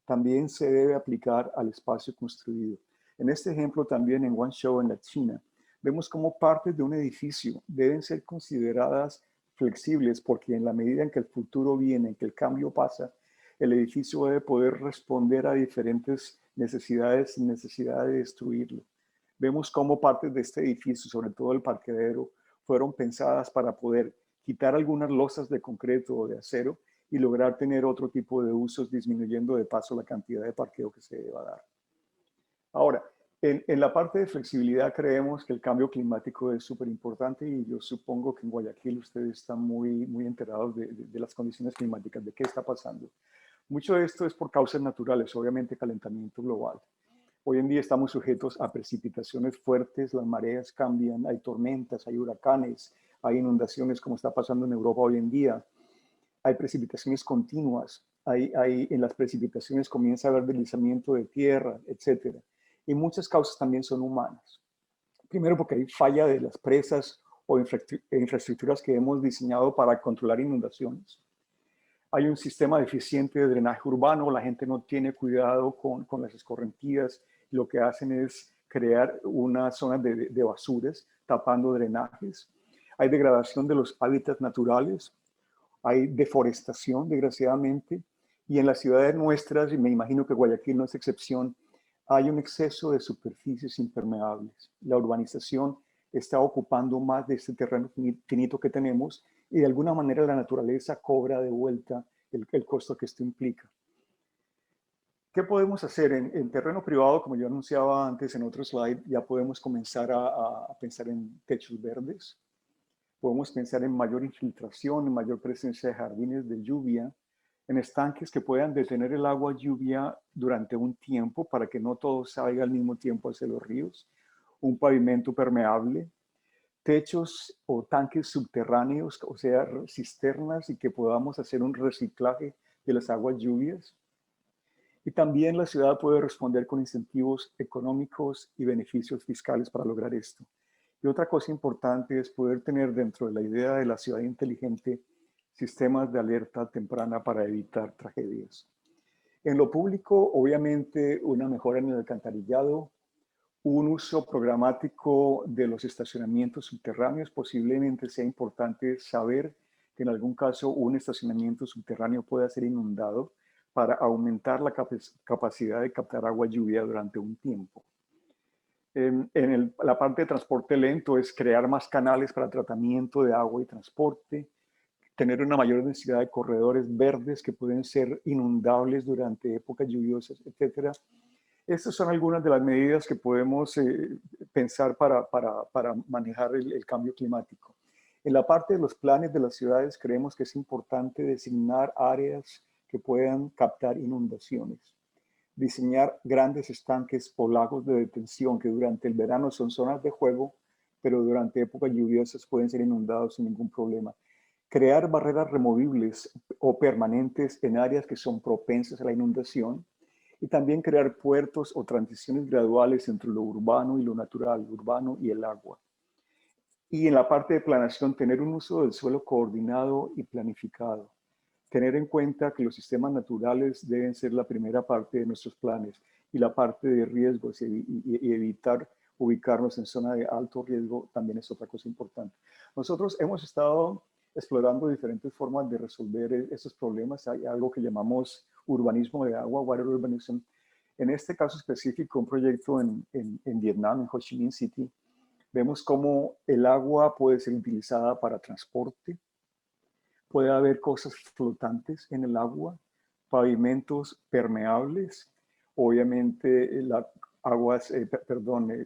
también se debe aplicar al espacio construido. En este ejemplo también en Guangzhou, en la China, vemos cómo partes de un edificio deben ser consideradas flexibles porque en la medida en que el futuro viene, en que el cambio pasa, el edificio debe poder responder a diferentes necesidades sin necesidad de destruirlo. Vemos cómo partes de este edificio, sobre todo el parqueadero, fueron pensadas para poder quitar algunas losas de concreto o de acero y lograr tener otro tipo de usos, disminuyendo de paso la cantidad de parqueo que se deba dar. Ahora, en la parte de flexibilidad creemos que el cambio climático es súper importante y yo supongo que en Guayaquil ustedes están muy enterados de las condiciones climáticas, de qué está pasando. Mucho de esto es por causas naturales, obviamente calentamiento global. Hoy en día estamos sujetos a precipitaciones fuertes, las mareas cambian, hay tormentas, hay huracanes, hay inundaciones como está pasando en Europa hoy en día. Hay precipitaciones continuas, en las precipitaciones comienza a haber deslizamiento de tierra, etc. Y muchas causas también son humanas. Primero porque hay falla de las presas o infraestructuras que hemos diseñado para controlar inundaciones. Hay un sistema deficiente de drenaje urbano, la gente no tiene cuidado con las escorrentías, lo que hacen es crear una zona de basuras, tapando drenajes. Hay degradación de los hábitats naturales, hay deforestación, desgraciadamente, y en las ciudades nuestras, y me imagino que Guayaquil no es excepción, hay un exceso de superficies impermeables. La urbanización está ocupando más de este terreno finito que tenemos y de alguna manera la naturaleza cobra de vuelta el costo que esto implica. ¿Qué podemos hacer? En terreno privado, como yo anunciaba antes en otro slide, ya podemos comenzar a pensar en techos verdes. Podemos pensar en mayor infiltración, en mayor presencia de jardines de lluvia, en estanques que puedan detener el agua lluvia durante un tiempo para que no todo salga al mismo tiempo hacia los ríos, un pavimento permeable, techos o tanques subterráneos, o sea, cisternas, y que podamos hacer un reciclaje de las aguas lluvias. Y también la ciudad puede responder con incentivos económicos y beneficios fiscales para lograr esto. Y otra cosa importante es poder tener dentro de la idea de la ciudad inteligente sistemas de alerta temprana para evitar tragedias. En lo público, obviamente, una mejora en el alcantarillado, un uso programático de los estacionamientos subterráneos. Posiblemente sea importante saber que en algún caso un estacionamiento subterráneo pueda ser inundado para aumentar la capacidad de captar agua lluvia durante un tiempo. La parte de transporte lento es crear más canales para tratamiento de agua y transporte, tener una mayor densidad de corredores verdes que pueden ser inundables durante épocas lluviosas, etc. Estas son algunas de las medidas que podemos pensar para manejar el cambio climático. En la parte de los planes de las ciudades creemos que es importante designar áreas que puedan captar inundaciones. Diseñar grandes estanques o lagos de detención que durante el verano son zonas de juego, pero durante épocas lluviosas pueden ser inundados sin ningún problema. Crear barreras removibles o permanentes en áreas que son propensas a la inundación y también crear puertos o transiciones graduales entre lo urbano y lo natural, lo urbano y el agua. Y en la parte de planeación, tener un uso del suelo coordinado y planificado. Tener en cuenta que los sistemas naturales deben ser la primera parte de nuestros planes y la parte de riesgos y evitar ubicarnos en zona de alto riesgo también es otra cosa importante. Nosotros hemos estado explorando diferentes formas de resolver esos problemas. Hay algo que llamamos urbanismo de agua, water urbanism. En este caso específico, un proyecto en Vietnam, en Ho Chi Minh City, vemos cómo el agua puede ser utilizada para transporte. Puede haber cosas flotantes en el agua, pavimentos permeables, obviamente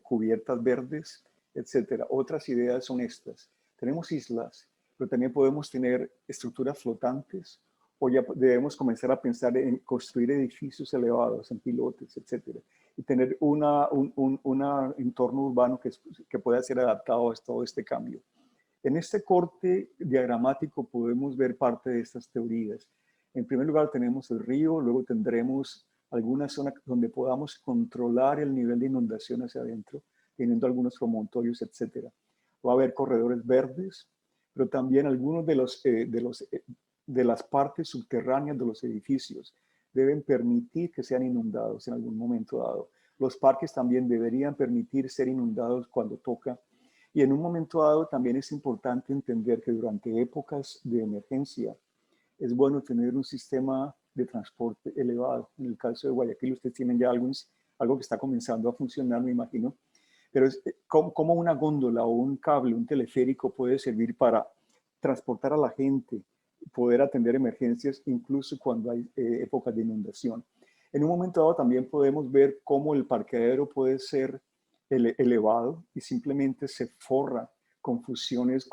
cubiertas verdes, etcétera. Otras ideas son estas. Tenemos islas, pero también podemos tener estructuras flotantes, o ya debemos comenzar a pensar en construir edificios elevados, en pilotes, etcétera, y tener un entorno urbano que pueda ser adaptado a todo este cambio. En este corte diagramático podemos ver parte de estas teorías. En primer lugar tenemos el río, luego tendremos alguna zona donde podamos controlar el nivel de inundación hacia adentro, teniendo algunos promontorios, etcétera. Va a haber corredores verdes, pero también algunos de las partes subterráneas de los edificios deben permitir que sean inundados en algún momento dado. Los parques también deberían permitir ser inundados cuando toca. Y en un momento dado también es importante entender que durante épocas de emergencia es bueno tener un sistema de transporte elevado. En el caso de Guayaquil, ustedes tienen ya algo que está comenzando a funcionar, me imagino. Pero es como una góndola o un cable, un teleférico puede servir para transportar a la gente, poder atender emergencias, incluso cuando hay épocas de inundación. En un momento dado también podemos ver cómo el parqueadero puede ser elevado y simplemente se forra con funciones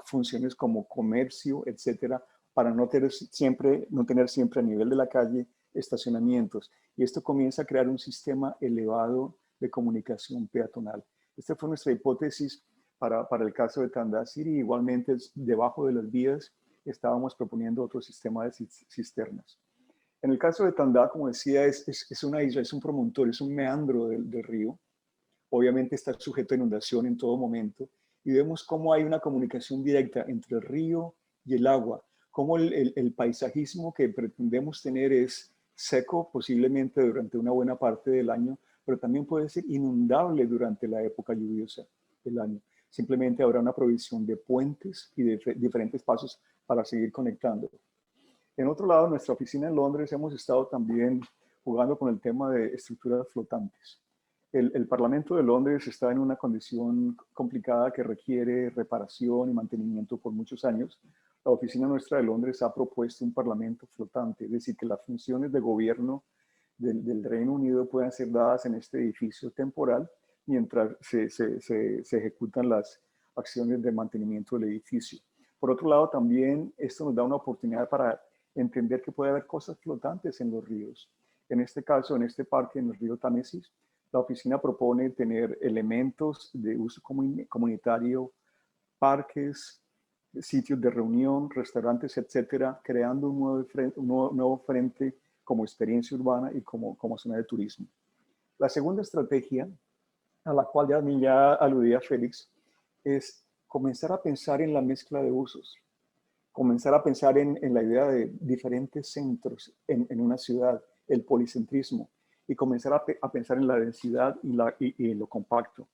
como comercio, etcétera, para no tener siempre a nivel de la calle estacionamientos. Y esto comienza a crear un sistema elevado de comunicación peatonal. Esta fue nuestra hipótesis para el caso de Tandásiri. Igualmente, debajo de las vías estábamos proponiendo otro sistema de cisternas. En el caso de Tandá, como decía, es una isla, es un promontorio, es un meandro del río. Obviamente está sujeto a inundación en todo momento. Y vemos cómo hay una comunicación directa entre el río y el agua. Cómo el paisajismo que pretendemos tener es seco, posiblemente durante una buena parte del año, pero también puede ser inundable durante la época lluviosa del año. Simplemente habrá una provisión de puentes y de diferentes pasos para seguir conectando. En otro lado, en nuestra oficina en Londres hemos estado también jugando con el tema de estructuras flotantes. El Parlamento de Londres está en una condición complicada que requiere reparación y mantenimiento por muchos años. La oficina nuestra de Londres ha propuesto un parlamento flotante, es decir, que las funciones de gobierno del Reino Unido puedan ser dadas en este edificio temporal mientras se ejecutan las acciones de mantenimiento del edificio. Por otro lado, también esto nos da una oportunidad para entender que puede haber cosas flotantes en los ríos. En este caso, en este parque, en el río Támesis, la oficina propone tener elementos de uso comunitario, parques, sitios de reunión, restaurantes, etcétera, creando un nuevo frente como experiencia urbana y como zona de turismo. La segunda estrategia, a la cual ya aludía Félix, es comenzar a pensar en la mezcla de usos, comenzar a pensar en la idea de diferentes centros en una ciudad, el policentrismo, y comenzar a pensar en la densidad y lo compacto.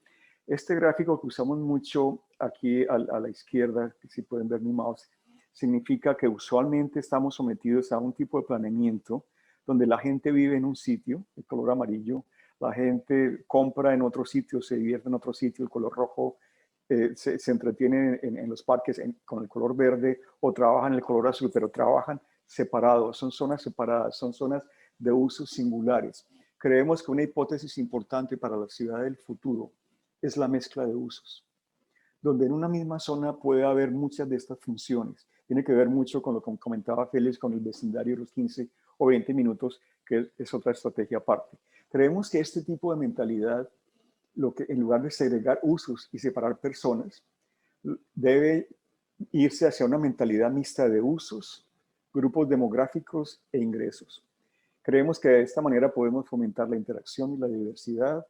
Este gráfico que usamos mucho aquí a la izquierda, que si pueden ver mi mouse, significa que usualmente estamos sometidos a un tipo de planeamiento donde la gente vive en un sitio, el color amarillo, la gente compra en otro sitio, se divierte en otro sitio, el color rojo, se entretiene en los parques con el color verde o trabajan en el color azul, pero trabajan separados, son zonas separadas, son zonas de usos singulares. Creemos que una hipótesis importante para la ciudad del futuro es la mezcla de usos, donde en una misma zona puede haber muchas de estas funciones. Tiene que ver mucho con lo que comentaba Félix con el vecindario de los 15 o 20 minutos, que es otra estrategia aparte. Creemos que este tipo de mentalidad, en lugar de segregar usos y separar personas, debe irse hacia una mentalidad mixta de usos, grupos demográficos e ingresos. Creemos que de esta manera podemos fomentar la interacción y la diversidad,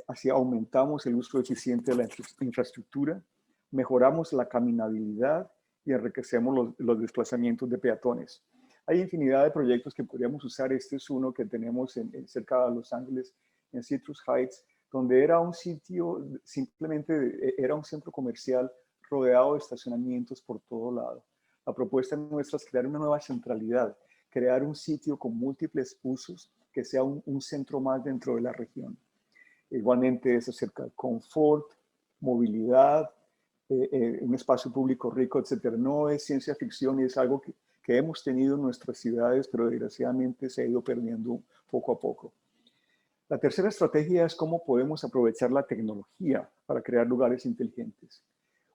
así aumentamos el uso eficiente de la infraestructura, mejoramos la caminabilidad y enriquecemos los desplazamientos de peatones. Hay infinidad de proyectos que podríamos usar. Este es uno que tenemos cerca de Los Ángeles, en Citrus Heights, donde era un sitio, simplemente era un centro comercial rodeado de estacionamientos por todo lado. La propuesta nuestra es crear una nueva centralidad, crear un sitio con múltiples usos que sea un centro más dentro de la región. Igualmente es acerca de confort, movilidad, un espacio público rico, etc. No es ciencia ficción y es algo que hemos tenido en nuestras ciudades, pero desgraciadamente se ha ido perdiendo poco a poco. La tercera estrategia es cómo podemos aprovechar la tecnología para crear lugares inteligentes.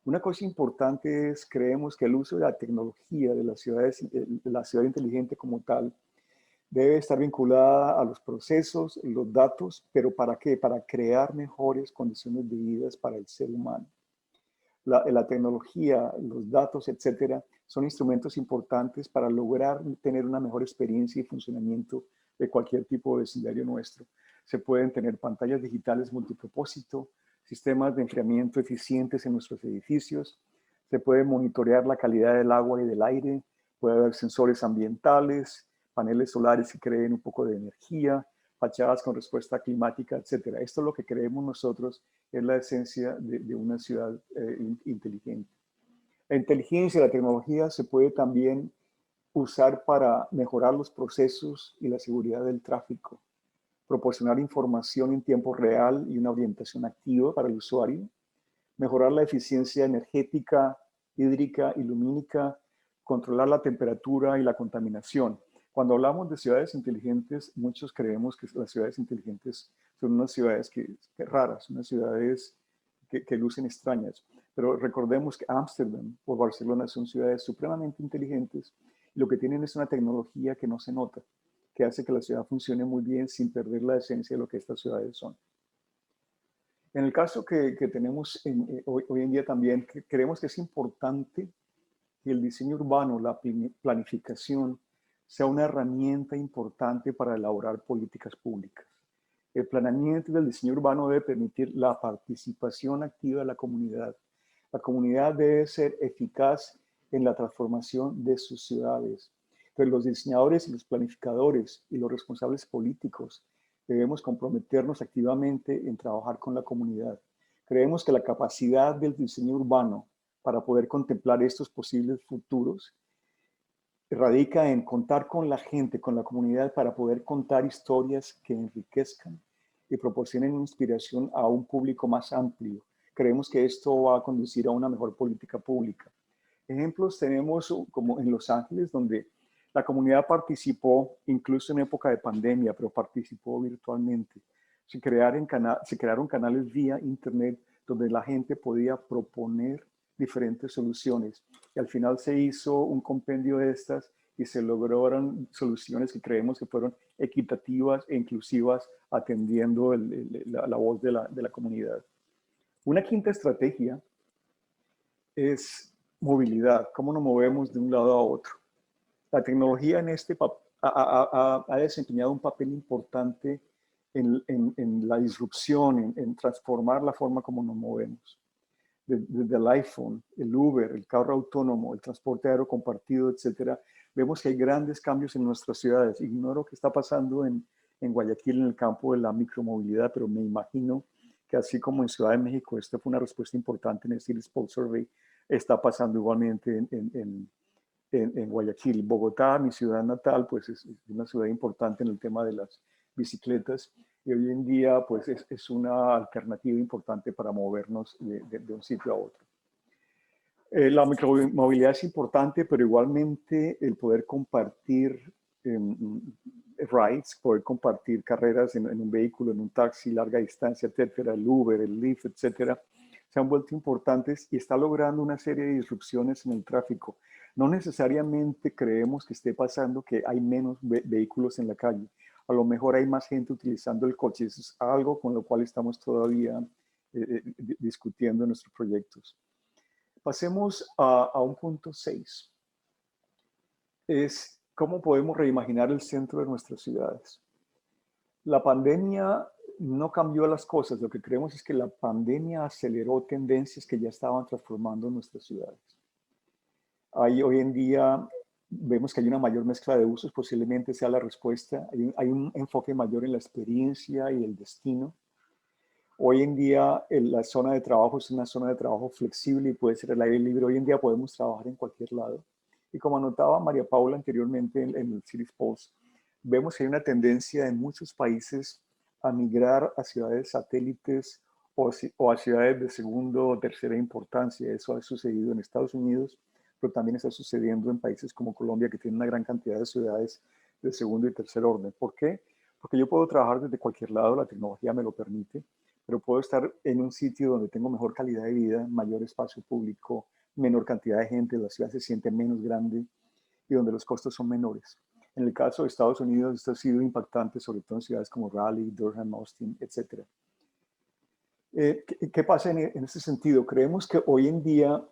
Una cosa importante es, creemos que el uso de la tecnología de las ciudades, de la ciudad inteligente como tal, debe estar vinculada a los procesos, los datos, pero ¿para qué? Para crear mejores condiciones de vida para el ser humano. La tecnología, los datos, etcétera, son instrumentos importantes para lograr tener una mejor experiencia y funcionamiento de cualquier tipo de vecindario nuestro. Se pueden tener pantallas digitales multipropósito, sistemas de enfriamiento eficientes en nuestros edificios, se puede monitorear la calidad del agua y del aire, puede haber sensores ambientales, paneles solares que creen un poco de energía, fachadas con respuesta climática, etcétera. Esto es lo que creemos nosotros es la esencia de una ciudad inteligente. La inteligencia y la tecnología se puede también usar para mejorar los procesos y la seguridad del tráfico, proporcionar información en tiempo real y una orientación activa para el usuario, mejorar la eficiencia energética, hídrica y lumínica, controlar la temperatura y la contaminación. Cuando hablamos de ciudades inteligentes, muchos creemos que las ciudades inteligentes son unas ciudades que raras, unas ciudades que lucen extrañas. Pero recordemos que Ámsterdam o Barcelona son ciudades supremamente inteligentes y lo que tienen es una tecnología que no se nota, que hace que la ciudad funcione muy bien sin perder la esencia de lo que estas ciudades son. En el caso que tenemos hoy en día también, creemos que es importante que el diseño urbano, la planificación, sea una herramienta importante para elaborar políticas públicas. El planeamiento del diseño urbano debe permitir la participación activa de la comunidad. La comunidad debe ser eficaz en la transformación de sus ciudades. Pero los diseñadores y los planificadores y los responsables políticos debemos comprometernos activamente en trabajar con la comunidad. Creemos que la capacidad del diseño urbano para poder contemplar estos posibles futuros radica en contar con la gente, con la comunidad, para poder contar historias que enriquezcan y proporcionen inspiración a un público más amplio. Creemos que esto va a conducir a una mejor política pública. Ejemplos tenemos como en Los Ángeles, donde la comunidad participó incluso en época de pandemia, pero participó virtualmente. Se crearon canales vía internet donde la gente podía proponer diferentes soluciones. Y al final se hizo un compendio de estas y se lograron soluciones que creemos que fueron equitativas e inclusivas, atendiendo la voz de la comunidad. Una quinta estrategia es movilidad, cómo nos movemos de un lado a otro. La tecnología en ha desempeñado un papel importante en la disrupción, en transformar la forma como nos movemos. Desde el iPhone, el Uber, el carro autónomo, el transporte aéreo compartido, etcétera, vemos que hay grandes cambios en nuestras ciudades. Ignoro qué está pasando en Guayaquil en el campo de la micromovilidad, pero me imagino que así como en Ciudad de México, esta fue una respuesta importante en el Cities Pulse Survey, está pasando igualmente en Guayaquil. Bogotá, mi ciudad natal, pues es una ciudad importante en el tema de las bicicletas y hoy en día pues es una alternativa importante para movernos de un sitio a otro. La micromovilidad es importante, pero igualmente el poder compartir rides, poder compartir carreras en un vehículo, en un taxi, larga distancia, etcétera, el Uber, el Lyft, etcétera, se han vuelto importantes y está logrando una serie de disrupciones en el tráfico. No necesariamente creemos que esté pasando que hay menos vehículos en la calle. A lo mejor hay más gente utilizando el coche. Eso es algo con lo cual estamos todavía discutiendo en nuestros proyectos. Pasemos a un punto 6. Es cómo podemos reimaginar el centro de nuestras ciudades. La pandemia no cambió las cosas. Lo que creemos es que la pandemia aceleró tendencias que ya estaban transformando nuestras ciudades. Hoy en día vemos que hay una mayor mezcla de usos, posiblemente sea la respuesta. Hay un enfoque mayor en la experiencia y el destino. Hoy en día la zona de trabajo es una zona de trabajo flexible y puede ser al aire libre. Hoy en día podemos trabajar en cualquier lado. Y como anotaba María Paula anteriormente en el Cities Pulse, vemos que hay una tendencia en muchos países a migrar a ciudades satélites o a ciudades de segunda o tercera importancia. Eso ha sucedido en Estados Unidos, pero también está sucediendo en países como Colombia, que tiene una gran cantidad de ciudades de segundo y tercer orden. ¿Por qué? Porque yo puedo trabajar desde cualquier lado, la tecnología me lo permite, pero puedo estar en un sitio donde tengo mejor calidad de vida, mayor espacio público, menor cantidad de gente, la ciudad se siente menos grande y donde los costos son menores. En el caso de Estados Unidos, esto ha sido impactante, sobre todo en ciudades como Raleigh, Durham, Austin, etc. ¿Qué pasa en este sentido? Creemos que hoy en día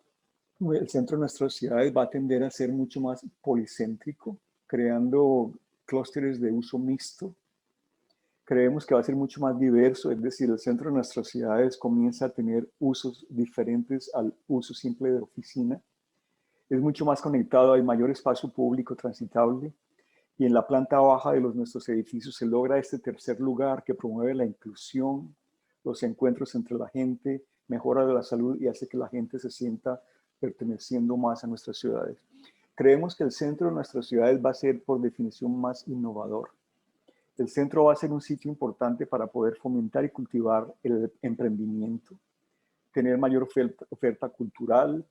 el centro de nuestras ciudades va a tender a ser mucho más policéntrico, creando clústeres de uso mixto. Creemos que va a ser mucho más diverso, es decir, el centro de nuestras ciudades comienza a tener usos diferentes al uso simple de oficina. Es mucho más conectado, hay mayor espacio público transitable y en la planta baja de nuestros edificios se logra este tercer lugar que promueve la inclusión, los encuentros entre la gente, mejora de la salud y hace que la gente se sienta perteneciendo más a nuestras ciudades. Creemos que el centro de nuestras ciudades va a ser por definición más innovador. El centro va a ser un sitio importante para poder fomentar y cultivar el emprendimiento, tener mayor oferta cultural,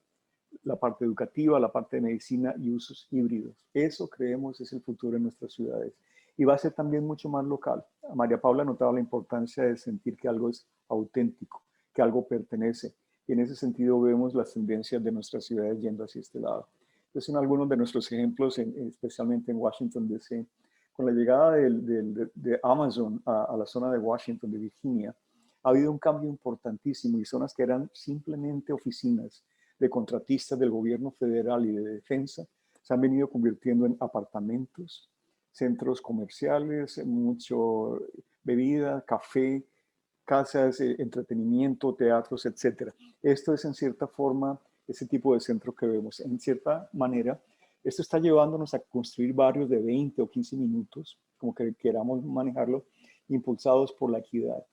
la parte educativa, la parte de medicina y usos híbridos. Eso creemos es el futuro de nuestras ciudades. Y va a ser también mucho más local. María Paula ha notado la importancia de sentir que algo es auténtico, que algo pertenece. Y en ese sentido vemos las tendencias de nuestras ciudades yendo hacia este lado. Estos son algunos de nuestros ejemplos, especialmente en Washington, D.C. Con la llegada de Amazon a la zona de Washington, de Virginia, ha habido un cambio importantísimo y zonas que eran simplemente oficinas de contratistas del gobierno federal y de defensa se han venido convirtiendo en apartamentos, centros comerciales, mucho bebida, café, casas, entretenimiento, teatros, etc. Esto es en cierta forma ese tipo de centro que vemos. En cierta manera, esto está llevándonos a construir barrios de 20 o 15 minutos, como que queramos manejarlo, impulsados por la equidad.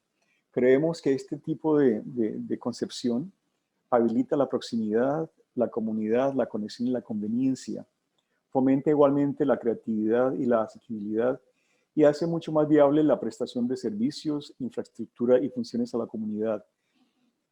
Creemos que este tipo de concepción habilita la proximidad, la comunidad, la conexión y la conveniencia. Fomenta igualmente la creatividad y la asequibilidad y hace mucho más viable la prestación de servicios, infraestructura y funciones a la comunidad.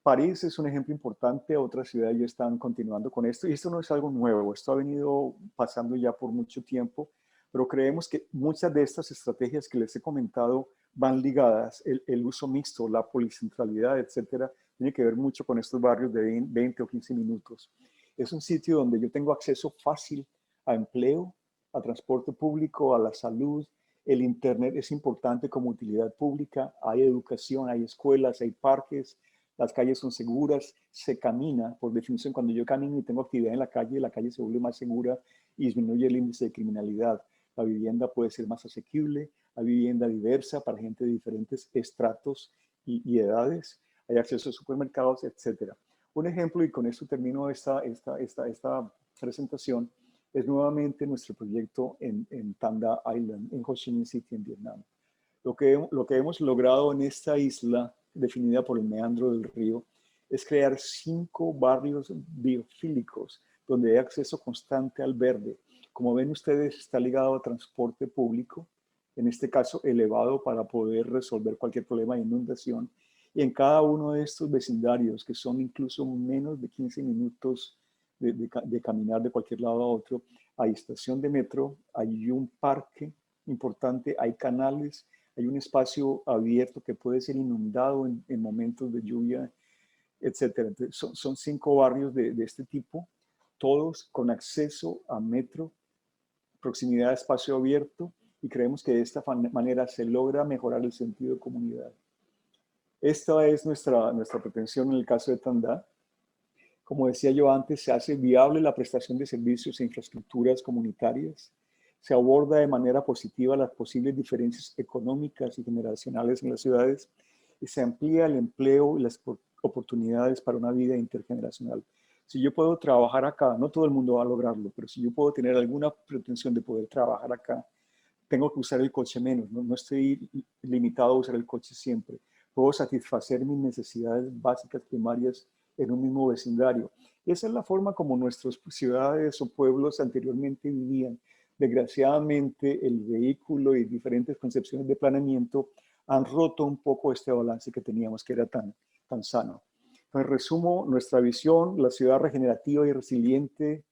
París es un ejemplo importante, otras ciudades ya están continuando con esto y esto no es algo nuevo, esto ha venido pasando ya por mucho tiempo, pero creemos que muchas de estas estrategias que les he comentado van ligadas, el uso mixto, la policentralidad, etcétera, tiene que ver mucho con estos barrios de 20 o 15 minutos. Es un sitio donde yo tengo acceso fácil a empleo, a transporte público, a la salud. El Internet es importante como utilidad pública. Hay educación, hay escuelas, hay parques. Las calles son seguras, se camina. Por definición, cuando yo camino y tengo actividad en la calle se vuelve más segura y disminuye el índice de criminalidad. La vivienda puede ser más asequible, hay vivienda diversa para gente de diferentes estratos y edades. Hay acceso a supermercados, etc. Un ejemplo, y con esto termino esta presentación, es nuevamente nuestro proyecto en Tanda Island, en Ho Chi Minh City, en Vietnam. Lo que hemos logrado en esta isla, definida por el meandro del río, es crear 5 barrios biofílicos donde hay acceso constante al verde. Como ven ustedes, está ligado a transporte público, en este caso elevado para poder resolver cualquier problema de inundación. Y en cada uno de estos vecindarios, que son incluso menos de 15 minutos de caminar de cualquier lado a otro, hay estación de metro, hay un parque importante, hay canales, hay un espacio abierto que puede ser inundado en momentos de lluvia, etc. Entonces, son 5 barrios de este tipo, todos con acceso a metro, proximidad a espacio abierto, y creemos que de esta manera se logra mejorar el sentido de comunidad. Esta es nuestra pretensión en el caso de Tandá. Como decía yo antes, se hace viable la prestación de servicios e infraestructuras comunitarias, se aborda de manera positiva las posibles diferencias económicas y generacionales en las ciudades y se amplía el empleo y las oportunidades para una vida intergeneracional. Si yo puedo trabajar acá, no todo el mundo va a lograrlo, pero si yo puedo tener alguna pretensión de poder trabajar acá, tengo que usar el coche menos, no estoy limitado a usar el coche siempre. Puedo satisfacer mis necesidades básicas primarias en un mismo vecindario. Y esa es la forma como nuestras ciudades o pueblos anteriormente vivían. Desgraciadamente, el vehículo y diferentes concepciones de planeamiento han roto un poco este balance que teníamos, que era tan sano. Entonces, resumo nuestra visión: la ciudad regenerativa y resiliente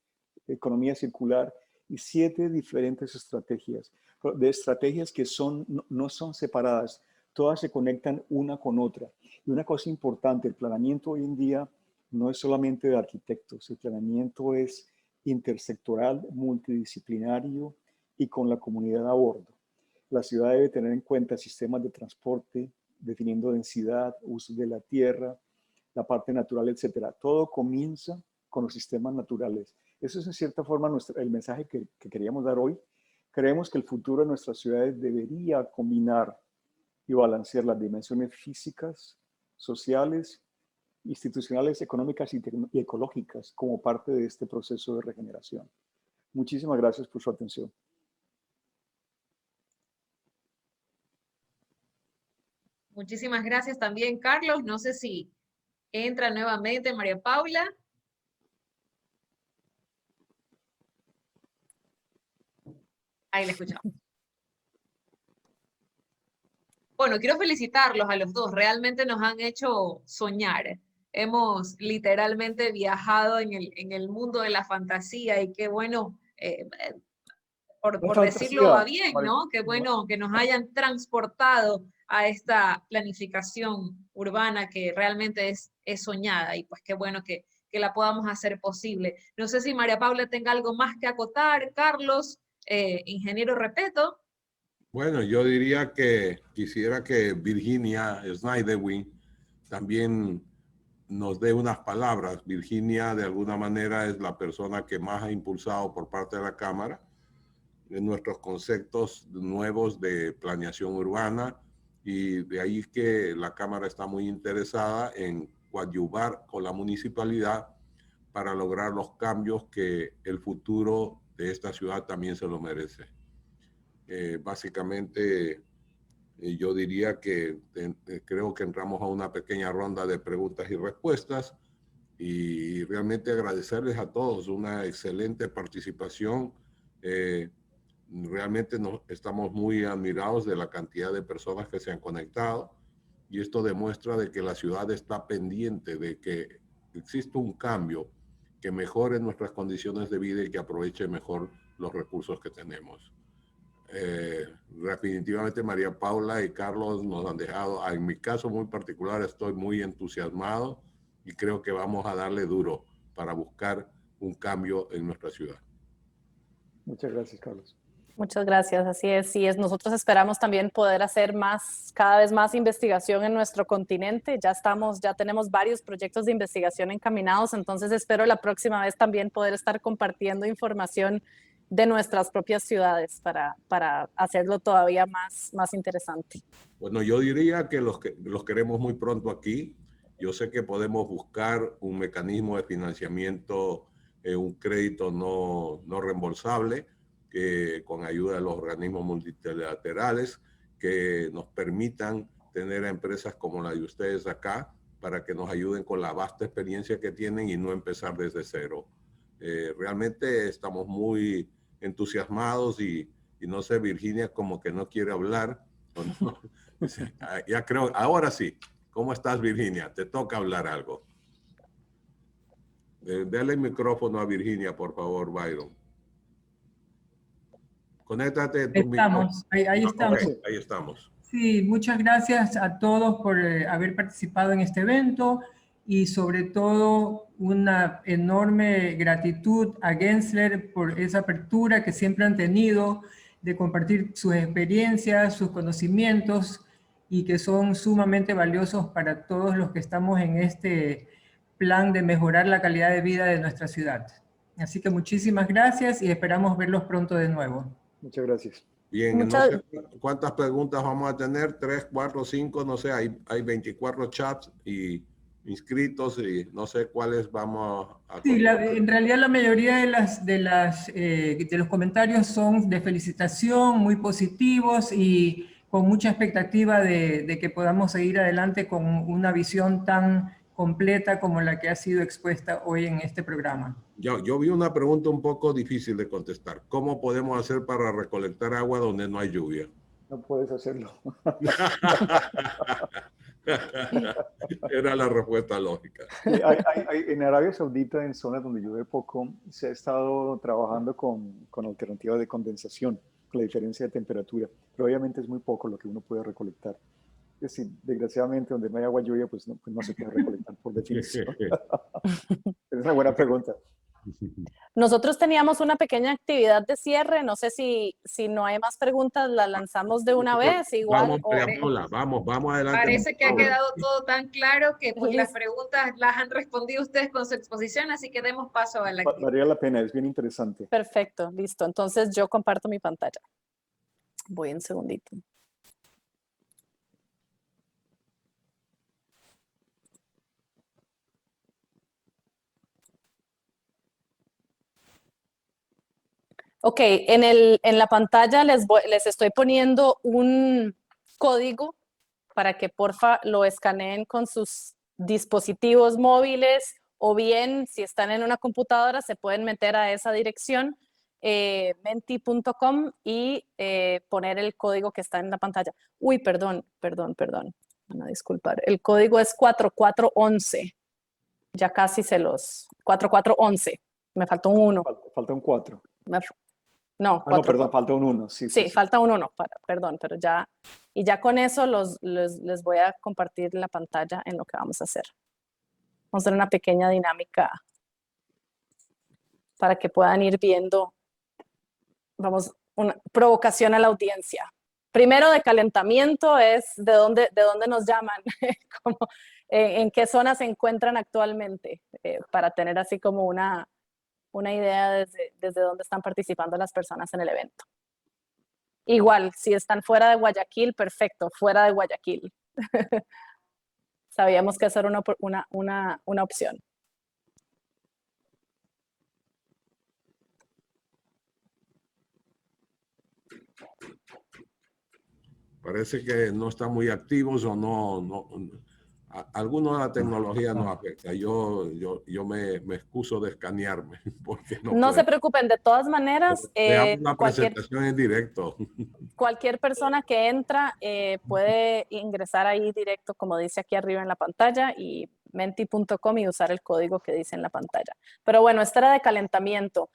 economía circular y 7 diferentes estrategias, que no son separadas, todas se conectan una con otra. Y una cosa importante, el planeamiento hoy en día no es solamente de arquitectos, el planeamiento es intersectoral, multidisciplinario y con la comunidad a bordo. La ciudad debe tener en cuenta sistemas de transporte, definiendo densidad, uso de la tierra, la parte natural, etcétera. Todo comienza con los sistemas naturales. Eso es en cierta forma el mensaje que queríamos dar hoy. Creemos que el futuro de nuestras ciudades debería combinar y balancear las dimensiones físicas, sociales, institucionales, económicas y ecológicas como parte de este proceso de regeneración. Muchísimas gracias por su atención. Muchísimas gracias también, Carlos. No sé si entra nuevamente María Paula. Ahí la escuchamos. Bueno, quiero felicitarlos a los dos. Realmente nos han hecho soñar. Hemos literalmente viajado en el mundo de la fantasía y qué bueno, por decirlo a bien, ¿no? Qué bueno que nos hayan transportado a esta planificación urbana que realmente es soñada y pues qué bueno que la podamos hacer posible. No sé si María Paula tenga algo más que acotar, Carlos, ingeniero Repeto. Bueno, yo diría que quisiera que Virginia Schneiderwin también nos dé unas palabras. Virginia, de alguna manera, es la persona que más ha impulsado por parte de la Cámara en nuestros conceptos nuevos de planeación urbana, y de ahí que la Cámara está muy interesada en coadyuvar con la municipalidad para lograr los cambios que el futuro de esta ciudad también se lo merece. Básicamente, yo diría que creo que entramos a una pequeña ronda de preguntas y respuestas y realmente agradecerles a todos una excelente participación. Realmente estamos muy admirados de la cantidad de personas que se han conectado y esto demuestra de que la ciudad está pendiente de que existe un cambio que mejore nuestras condiciones de vida y que aproveche mejor los recursos que tenemos. Definitivamente María Paula y Carlos nos han dejado, en mi caso muy particular estoy muy entusiasmado y creo que vamos a darle duro para buscar un cambio en nuestra ciudad. Muchas gracias, Carlos. Muchas gracias, así es. Sí, nosotros esperamos también poder hacer cada vez más investigación en nuestro continente. Ya tenemos varios proyectos de investigación encaminados, entonces espero la próxima vez también poder estar compartiendo información de nuestras propias ciudades para hacerlo todavía más interesante. Bueno, yo diría que los queremos muy pronto aquí. Yo sé que podemos buscar un mecanismo de financiamiento, un crédito no reembolsable, que con ayuda de los organismos multilaterales que nos permitan tener a empresas como la de ustedes acá para que nos ayuden con la vasta experiencia que tienen y no empezar desde cero. Realmente estamos muy entusiasmados y no sé, Virginia como que no quiere hablar. No. Ya creo, ahora sí. ¿Cómo estás, Virginia? Te toca hablar algo. Dale el micrófono a Virginia, por favor, Byron. Conéctate. Estamos, ahí estamos. Okay, ahí estamos. Sí, muchas gracias a todos por haber participado en este evento y sobre todo una enorme gratitud a Gensler por esa apertura que siempre han tenido de compartir sus experiencias, sus conocimientos y que son sumamente valiosos para todos los que estamos en este plan de mejorar la calidad de vida de nuestra ciudad. Así que muchísimas gracias y esperamos verlos pronto de nuevo. Muchas gracias. Bien, no sé cuántas preguntas vamos a tener, 3, 4, 5, no sé, hay 24 chats y inscritos y no sé cuáles vamos a... Sí, en realidad la mayoría de los comentarios son de felicitación, muy positivos y con mucha expectativa de que podamos seguir adelante con una visión tan completa como la que ha sido expuesta hoy en este programa. Yo vi una pregunta un poco difícil de contestar. ¿Cómo podemos hacer para recolectar agua donde no hay lluvia? No puedes hacerlo. Era la respuesta lógica. En Arabia Saudita, en zonas donde llueve poco, se ha estado trabajando con alternativas de condensación, con la diferencia de temperatura, pero obviamente es muy poco lo que uno puede recolectar. Es decir, desgraciadamente, donde no hay agua lluvia, pues no se puede recolectar por definición. Es una buena pregunta. Nosotros teníamos una pequeña actividad de cierre, no sé si no hay más preguntas, la lanzamos de una vez, igual. Vamos adelante. Parece que ha quedado todo tan claro que pues, las preguntas las han respondido ustedes con su exposición, así que demos paso a la actividad. Valdría la pena, es bien interesante. Perfecto, listo. Entonces yo comparto mi pantalla. Voy un segundito. Ok, en la pantalla les estoy poniendo un código para que porfa lo escaneen con sus dispositivos móviles o bien si están en una computadora se pueden meter a esa dirección menti.com y poner el código que está en la pantalla. Uy, perdón. Van a disculpar. El código es 4411. Ya casi 4411. Me faltó un 1. Falta un 4. No, perdón, falta un 1. Sí, falta un 1, perdón, pero ya, y ya con eso les voy a compartir la pantalla en lo que vamos a hacer. Vamos a hacer una pequeña dinámica para que puedan ir viendo, vamos, una provocación a la audiencia. Primero de calentamiento es de dónde nos llaman, como, en qué zona se encuentran actualmente, para tener así como una idea desde dónde están participando las personas en el evento. Igual, si están fuera de Guayaquil, perfecto, fuera de Guayaquil. Sabíamos que esa era una opción. Parece que no están muy activos o no. Algunos de la tecnología nos afecta. Yo me excuso de escanearme. Porque no se preocupen, de todas maneras. Veamos la presentación en directo. Cualquier persona que entra puede ingresar ahí directo, como dice aquí arriba en la pantalla, y menti.com y usar el código que dice en la pantalla. Pero bueno, esta era de calentamiento.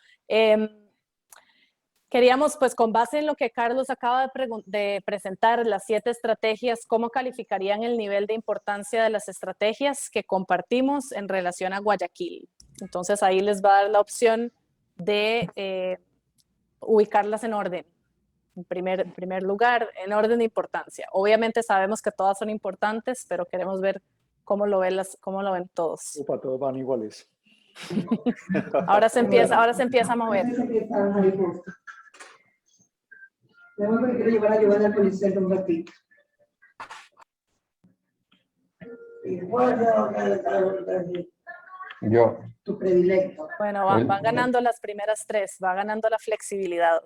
Queríamos, pues con base en lo que Carlos acaba de presentar, las 7 estrategias, ¿cómo calificarían el nivel de importancia de las estrategias que compartimos en relación a Guayaquil? Entonces ahí les va a dar la opción de ubicarlas en orden. En primer lugar, en orden de importancia. Obviamente sabemos que todas son importantes, pero queremos ver cómo lo ven todos. Opa, todos van iguales. Ahora se empieza a mover. Quiero llevar a Giovanna al policía un ratito. Yo. Tu predilecto. Bueno, van ganando las primeras 3, va ganando la flexibilidad.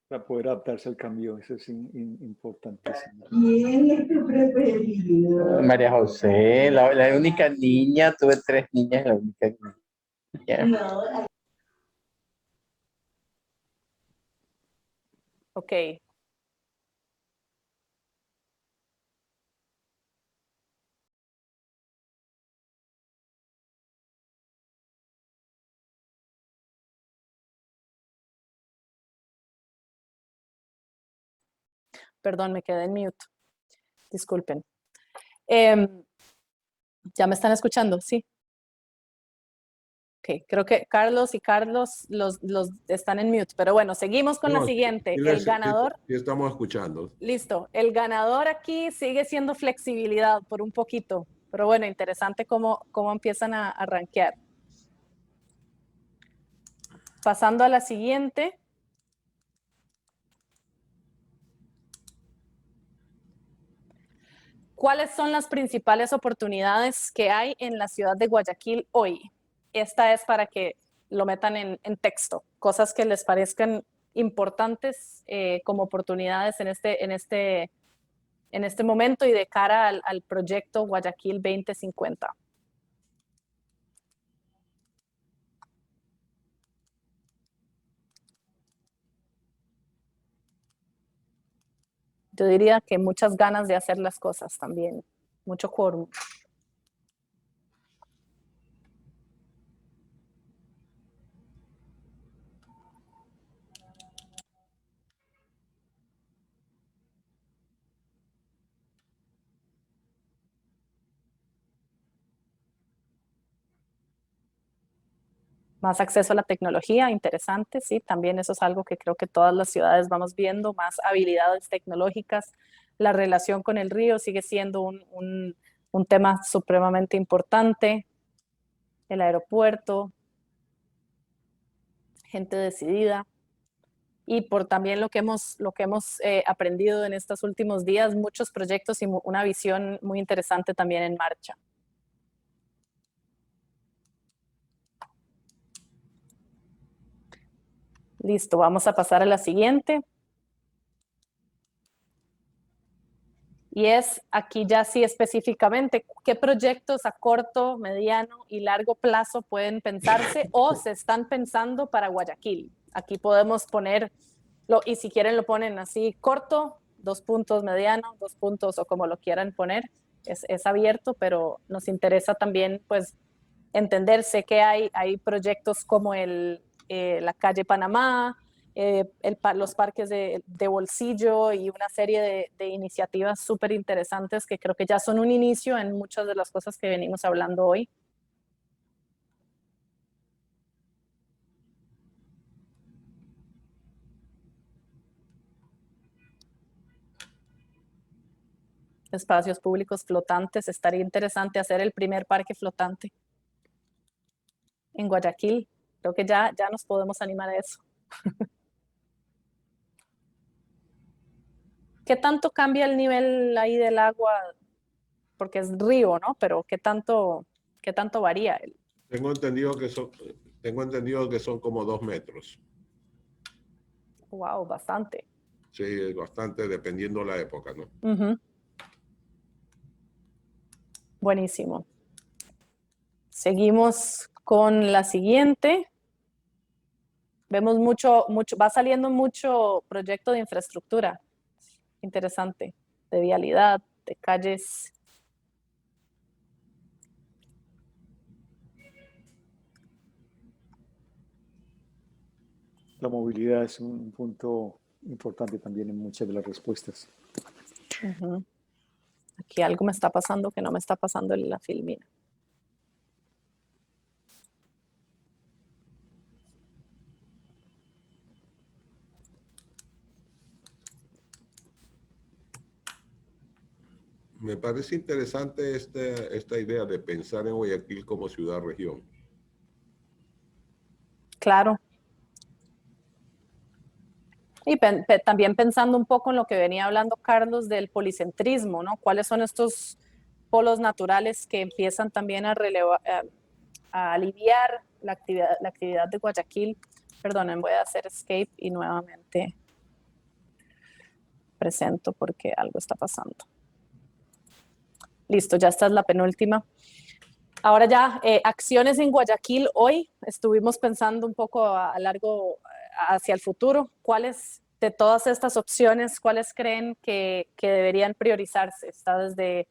Para poder adaptarse al cambio, eso es importantísimo. ¿Quién es tu preferido? María José, la única niña, tuve 3 niñas, la única niña. No. Ok. Perdón, me quedé en mute. Disculpen. ¿Ya me están escuchando? Sí. Ok, creo que Carlos los están en mute, pero bueno, seguimos con la siguiente. El ganador. Sí, estamos escuchando. Listo. El ganador aquí sigue siendo flexibilidad por un poquito, pero bueno, interesante cómo empiezan a rankear. Pasando a la siguiente. ¿Cuáles son las principales oportunidades que hay en la ciudad de Guayaquil hoy? Esta es para que lo metan en texto, cosas que les parezcan importantes como oportunidades en este momento y de cara al proyecto Guayaquil 2050. Yo diría que muchas ganas de hacer las cosas también, mucho quórum. Más acceso a la tecnología, interesante, sí, también eso es algo que creo que todas las ciudades vamos viendo, más habilidades tecnológicas. La relación con el río sigue siendo un tema supremamente importante. El aeropuerto, gente decidida. Y por también lo que hemos aprendido en estos últimos días, muchos proyectos y una visión muy interesante también en marcha. Listo, vamos a pasar a la siguiente. Y es aquí ya sí específicamente qué proyectos a corto, mediano y largo plazo pueden pensarse o se están pensando para Guayaquil. Aquí podemos ponerlo, y si quieren lo ponen así corto, 2 puntos, mediano, 2 puntos o como lo quieran poner. Es abierto, pero nos interesa también pues entenderse que hay proyectos como la calle Panamá, los parques de bolsillo y una serie de iniciativas súper interesantes que creo que ya son un inicio en muchas de las cosas que venimos hablando hoy. Espacios públicos flotantes, estaría interesante hacer el primer parque flotante en Guayaquil. Creo que ya nos podemos animar a eso. ¿Qué tanto cambia el nivel ahí del agua? Porque es río, ¿no? Pero ¿qué tanto varía? Tengo entendido que son como 2 metros. Wow, bastante. Sí, es bastante dependiendo la época, ¿no? Uh-huh. Buenísimo. Seguimos con la siguiente. Vemos va saliendo mucho proyecto de infraestructura. Interesante. De vialidad, de calles. La movilidad es un punto importante también en muchas de las respuestas. Uh-huh. Aquí algo me está pasando que no me está pasando en la filmina. Me parece interesante esta idea de pensar en Guayaquil como ciudad-región. Claro. Y también pensando un poco en lo que venía hablando Carlos del policentrismo, ¿no? ¿Cuáles son estos polos naturales que empiezan también a aliviar la actividad de Guayaquil? Perdonen, voy a hacer escape y nuevamente presento porque algo está pasando. Listo, ya esta es la penúltima. Ahora ya, acciones en Guayaquil hoy. Estuvimos pensando un poco a largo hacia el futuro. ¿Cuáles de todas estas opciones, cuáles creen que deberían priorizarse? Está desde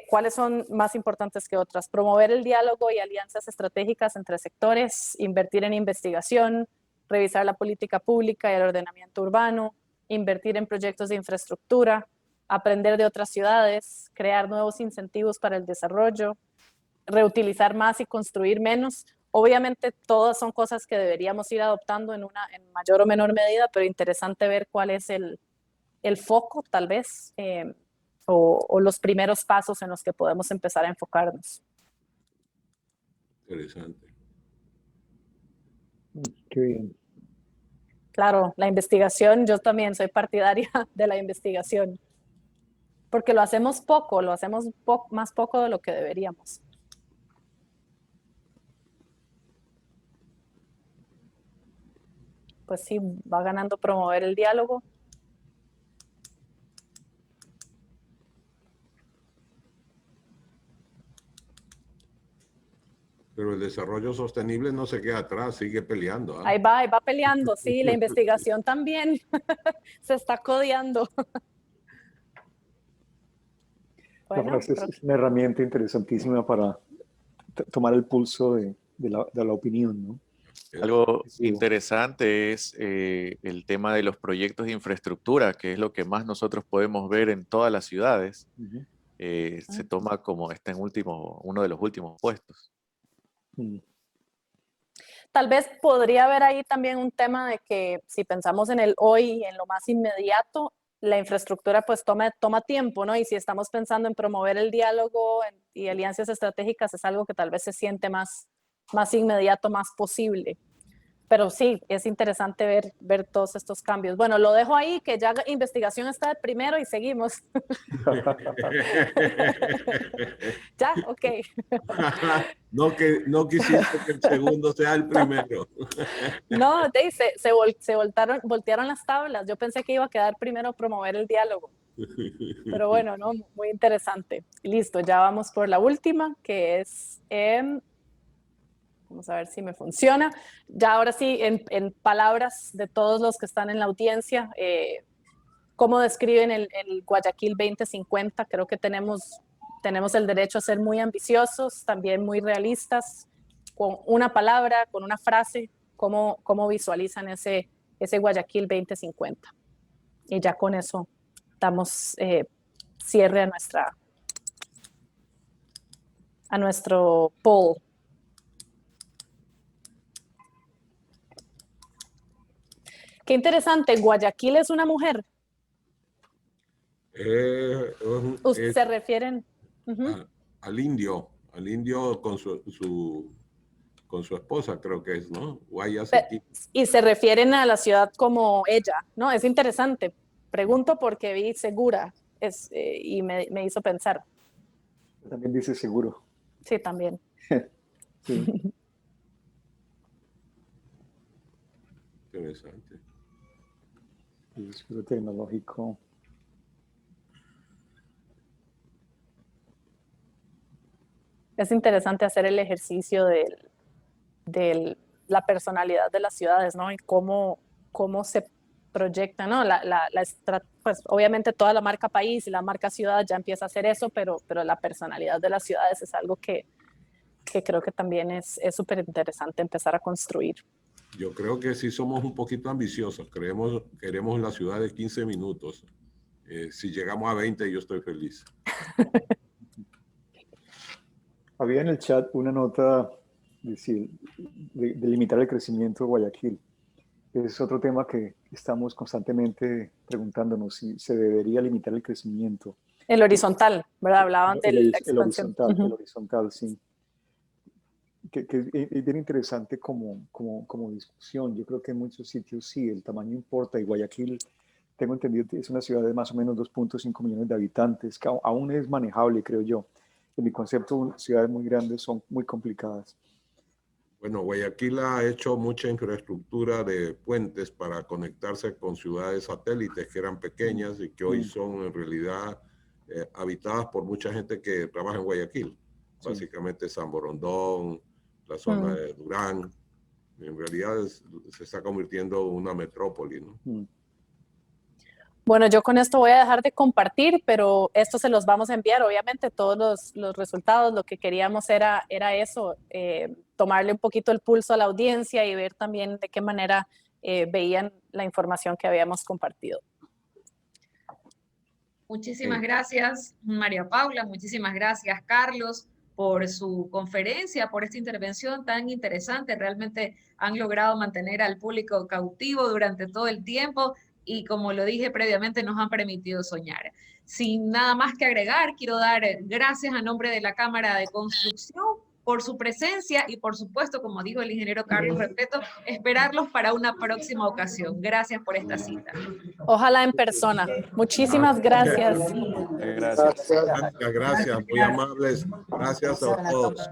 cuáles son más importantes que otras. Promover el diálogo y alianzas estratégicas entre sectores, invertir en investigación, revisar la política pública y el ordenamiento urbano, invertir en proyectos de infraestructura, aprender de otras ciudades, crear nuevos incentivos para el desarrollo, reutilizar más y construir menos. Obviamente todas son cosas que deberíamos ir adoptando en mayor o menor medida, pero interesante ver cuál es el foco tal vez, o los primeros pasos en los que podemos empezar a enfocarnos. Interesante. Qué bien. Claro, la investigación, yo también soy partidaria de la investigación, porque lo hacemos poco, más poco de lo que deberíamos. Pues sí, va ganando promover el diálogo. Pero el desarrollo sostenible no se queda atrás, sigue peleando. ¿Eh? Ahí va peleando, sí, la investigación también se está codeando. Bueno, es una herramienta interesantísima para tomar el pulso de la opinión, ¿no? Algo interesante es el tema de los proyectos de infraestructura, que es lo que más nosotros podemos ver en todas las ciudades. Uh-huh. Se toma como uno de los últimos puestos. tal vez podría haber ahí también un tema de que si pensamos en el hoy, en lo más inmediato, la infraestructura pues toma tiempo, ¿no? Y si estamos pensando en promover el diálogo y alianzas estratégicas, es algo que tal vez se siente más inmediato, más posible. Pero sí, es interesante ver todos estos cambios. Bueno, lo dejo ahí, que ya investigación está de primero y seguimos. Ya, ok. No quisiste que el segundo sea el primero. No, se voltearon las tablas. Yo pensé que iba a quedar primero promover el diálogo. Pero bueno, no, muy interesante. Listo, ya vamos por la última, que es... vamos a ver si me funciona. Ya ahora sí, en palabras de todos los que están en la audiencia, ¿cómo describen el Guayaquil 2050? Creo que tenemos el derecho a ser muy ambiciosos, también muy realistas, con una palabra, con una frase, ¿cómo visualizan ese Guayaquil 2050? Y ya con eso damos cierre a nuestro poll. Qué interesante, Guayaquil es una mujer. ¿Se refieren? Al indio con su esposa, creo que es, ¿no? Y se refieren a la ciudad como ella, ¿no? Es interesante. Pregunto porque vi segura y me hizo pensar. También dice seguro. Sí, también. Sí. Interesante. El seguro tecnológico. Es interesante hacer el ejercicio de la personalidad de las ciudades, ¿no? Y cómo se proyecta, ¿no? Pues obviamente toda la marca país y la marca ciudad ya empieza a hacer eso, pero la personalidad de las ciudades es algo que creo que también es súper interesante empezar a construir. Yo creo que sí somos un poquito ambiciosos. Queremos la ciudad de 15 minutos. Si llegamos a 20, yo estoy feliz. Había en el chat una nota de limitar el crecimiento de Guayaquil. Es otro tema que estamos constantemente preguntándonos si se debería limitar el crecimiento. El horizontal, ¿verdad? Hablaban de la expansión. El horizontal, sí. Que es bien interesante como discusión. Yo creo que en muchos sitios sí, el tamaño importa, y Guayaquil, tengo entendido, es una ciudad de más o menos 2.5 millones de habitantes, que aún es manejable, creo yo. En mi concepto, ciudades muy grandes son muy complicadas. Bueno, Guayaquil ha hecho mucha infraestructura de puentes para conectarse con ciudades satélites que eran pequeñas y que hoy son en realidad habitadas por mucha gente que trabaja en Guayaquil. Sí. Básicamente San Borondón, la zona de Durán. En realidad se está convirtiendo en una metrópoli, ¿no? Bueno, yo con esto voy a dejar de compartir, pero esto se los vamos a enviar. Obviamente todos los resultados, lo que queríamos era eso, tomarle un poquito el pulso a la audiencia y ver también de qué manera veían la información que habíamos compartido. Muchísimas gracias, María Paula. Muchísimas gracias, Carlos, por su conferencia, por esta intervención tan interesante. Realmente han logrado mantener al público cautivo durante todo el tiempo y, como lo dije previamente, nos han permitido soñar. Sin nada más que agregar, quiero dar gracias a nombre de la Cámara de Construcción por su presencia y, por supuesto, como dijo el ingeniero Carlos Repetto, esperarlos para una próxima ocasión. Gracias por esta cita. Ojalá en persona. Muchísimas gracias. Gracias, muy amables. Gracias a todos.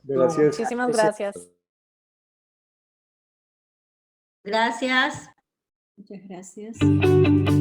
Gracias. Muchísimas gracias. Gracias. Muchas gracias.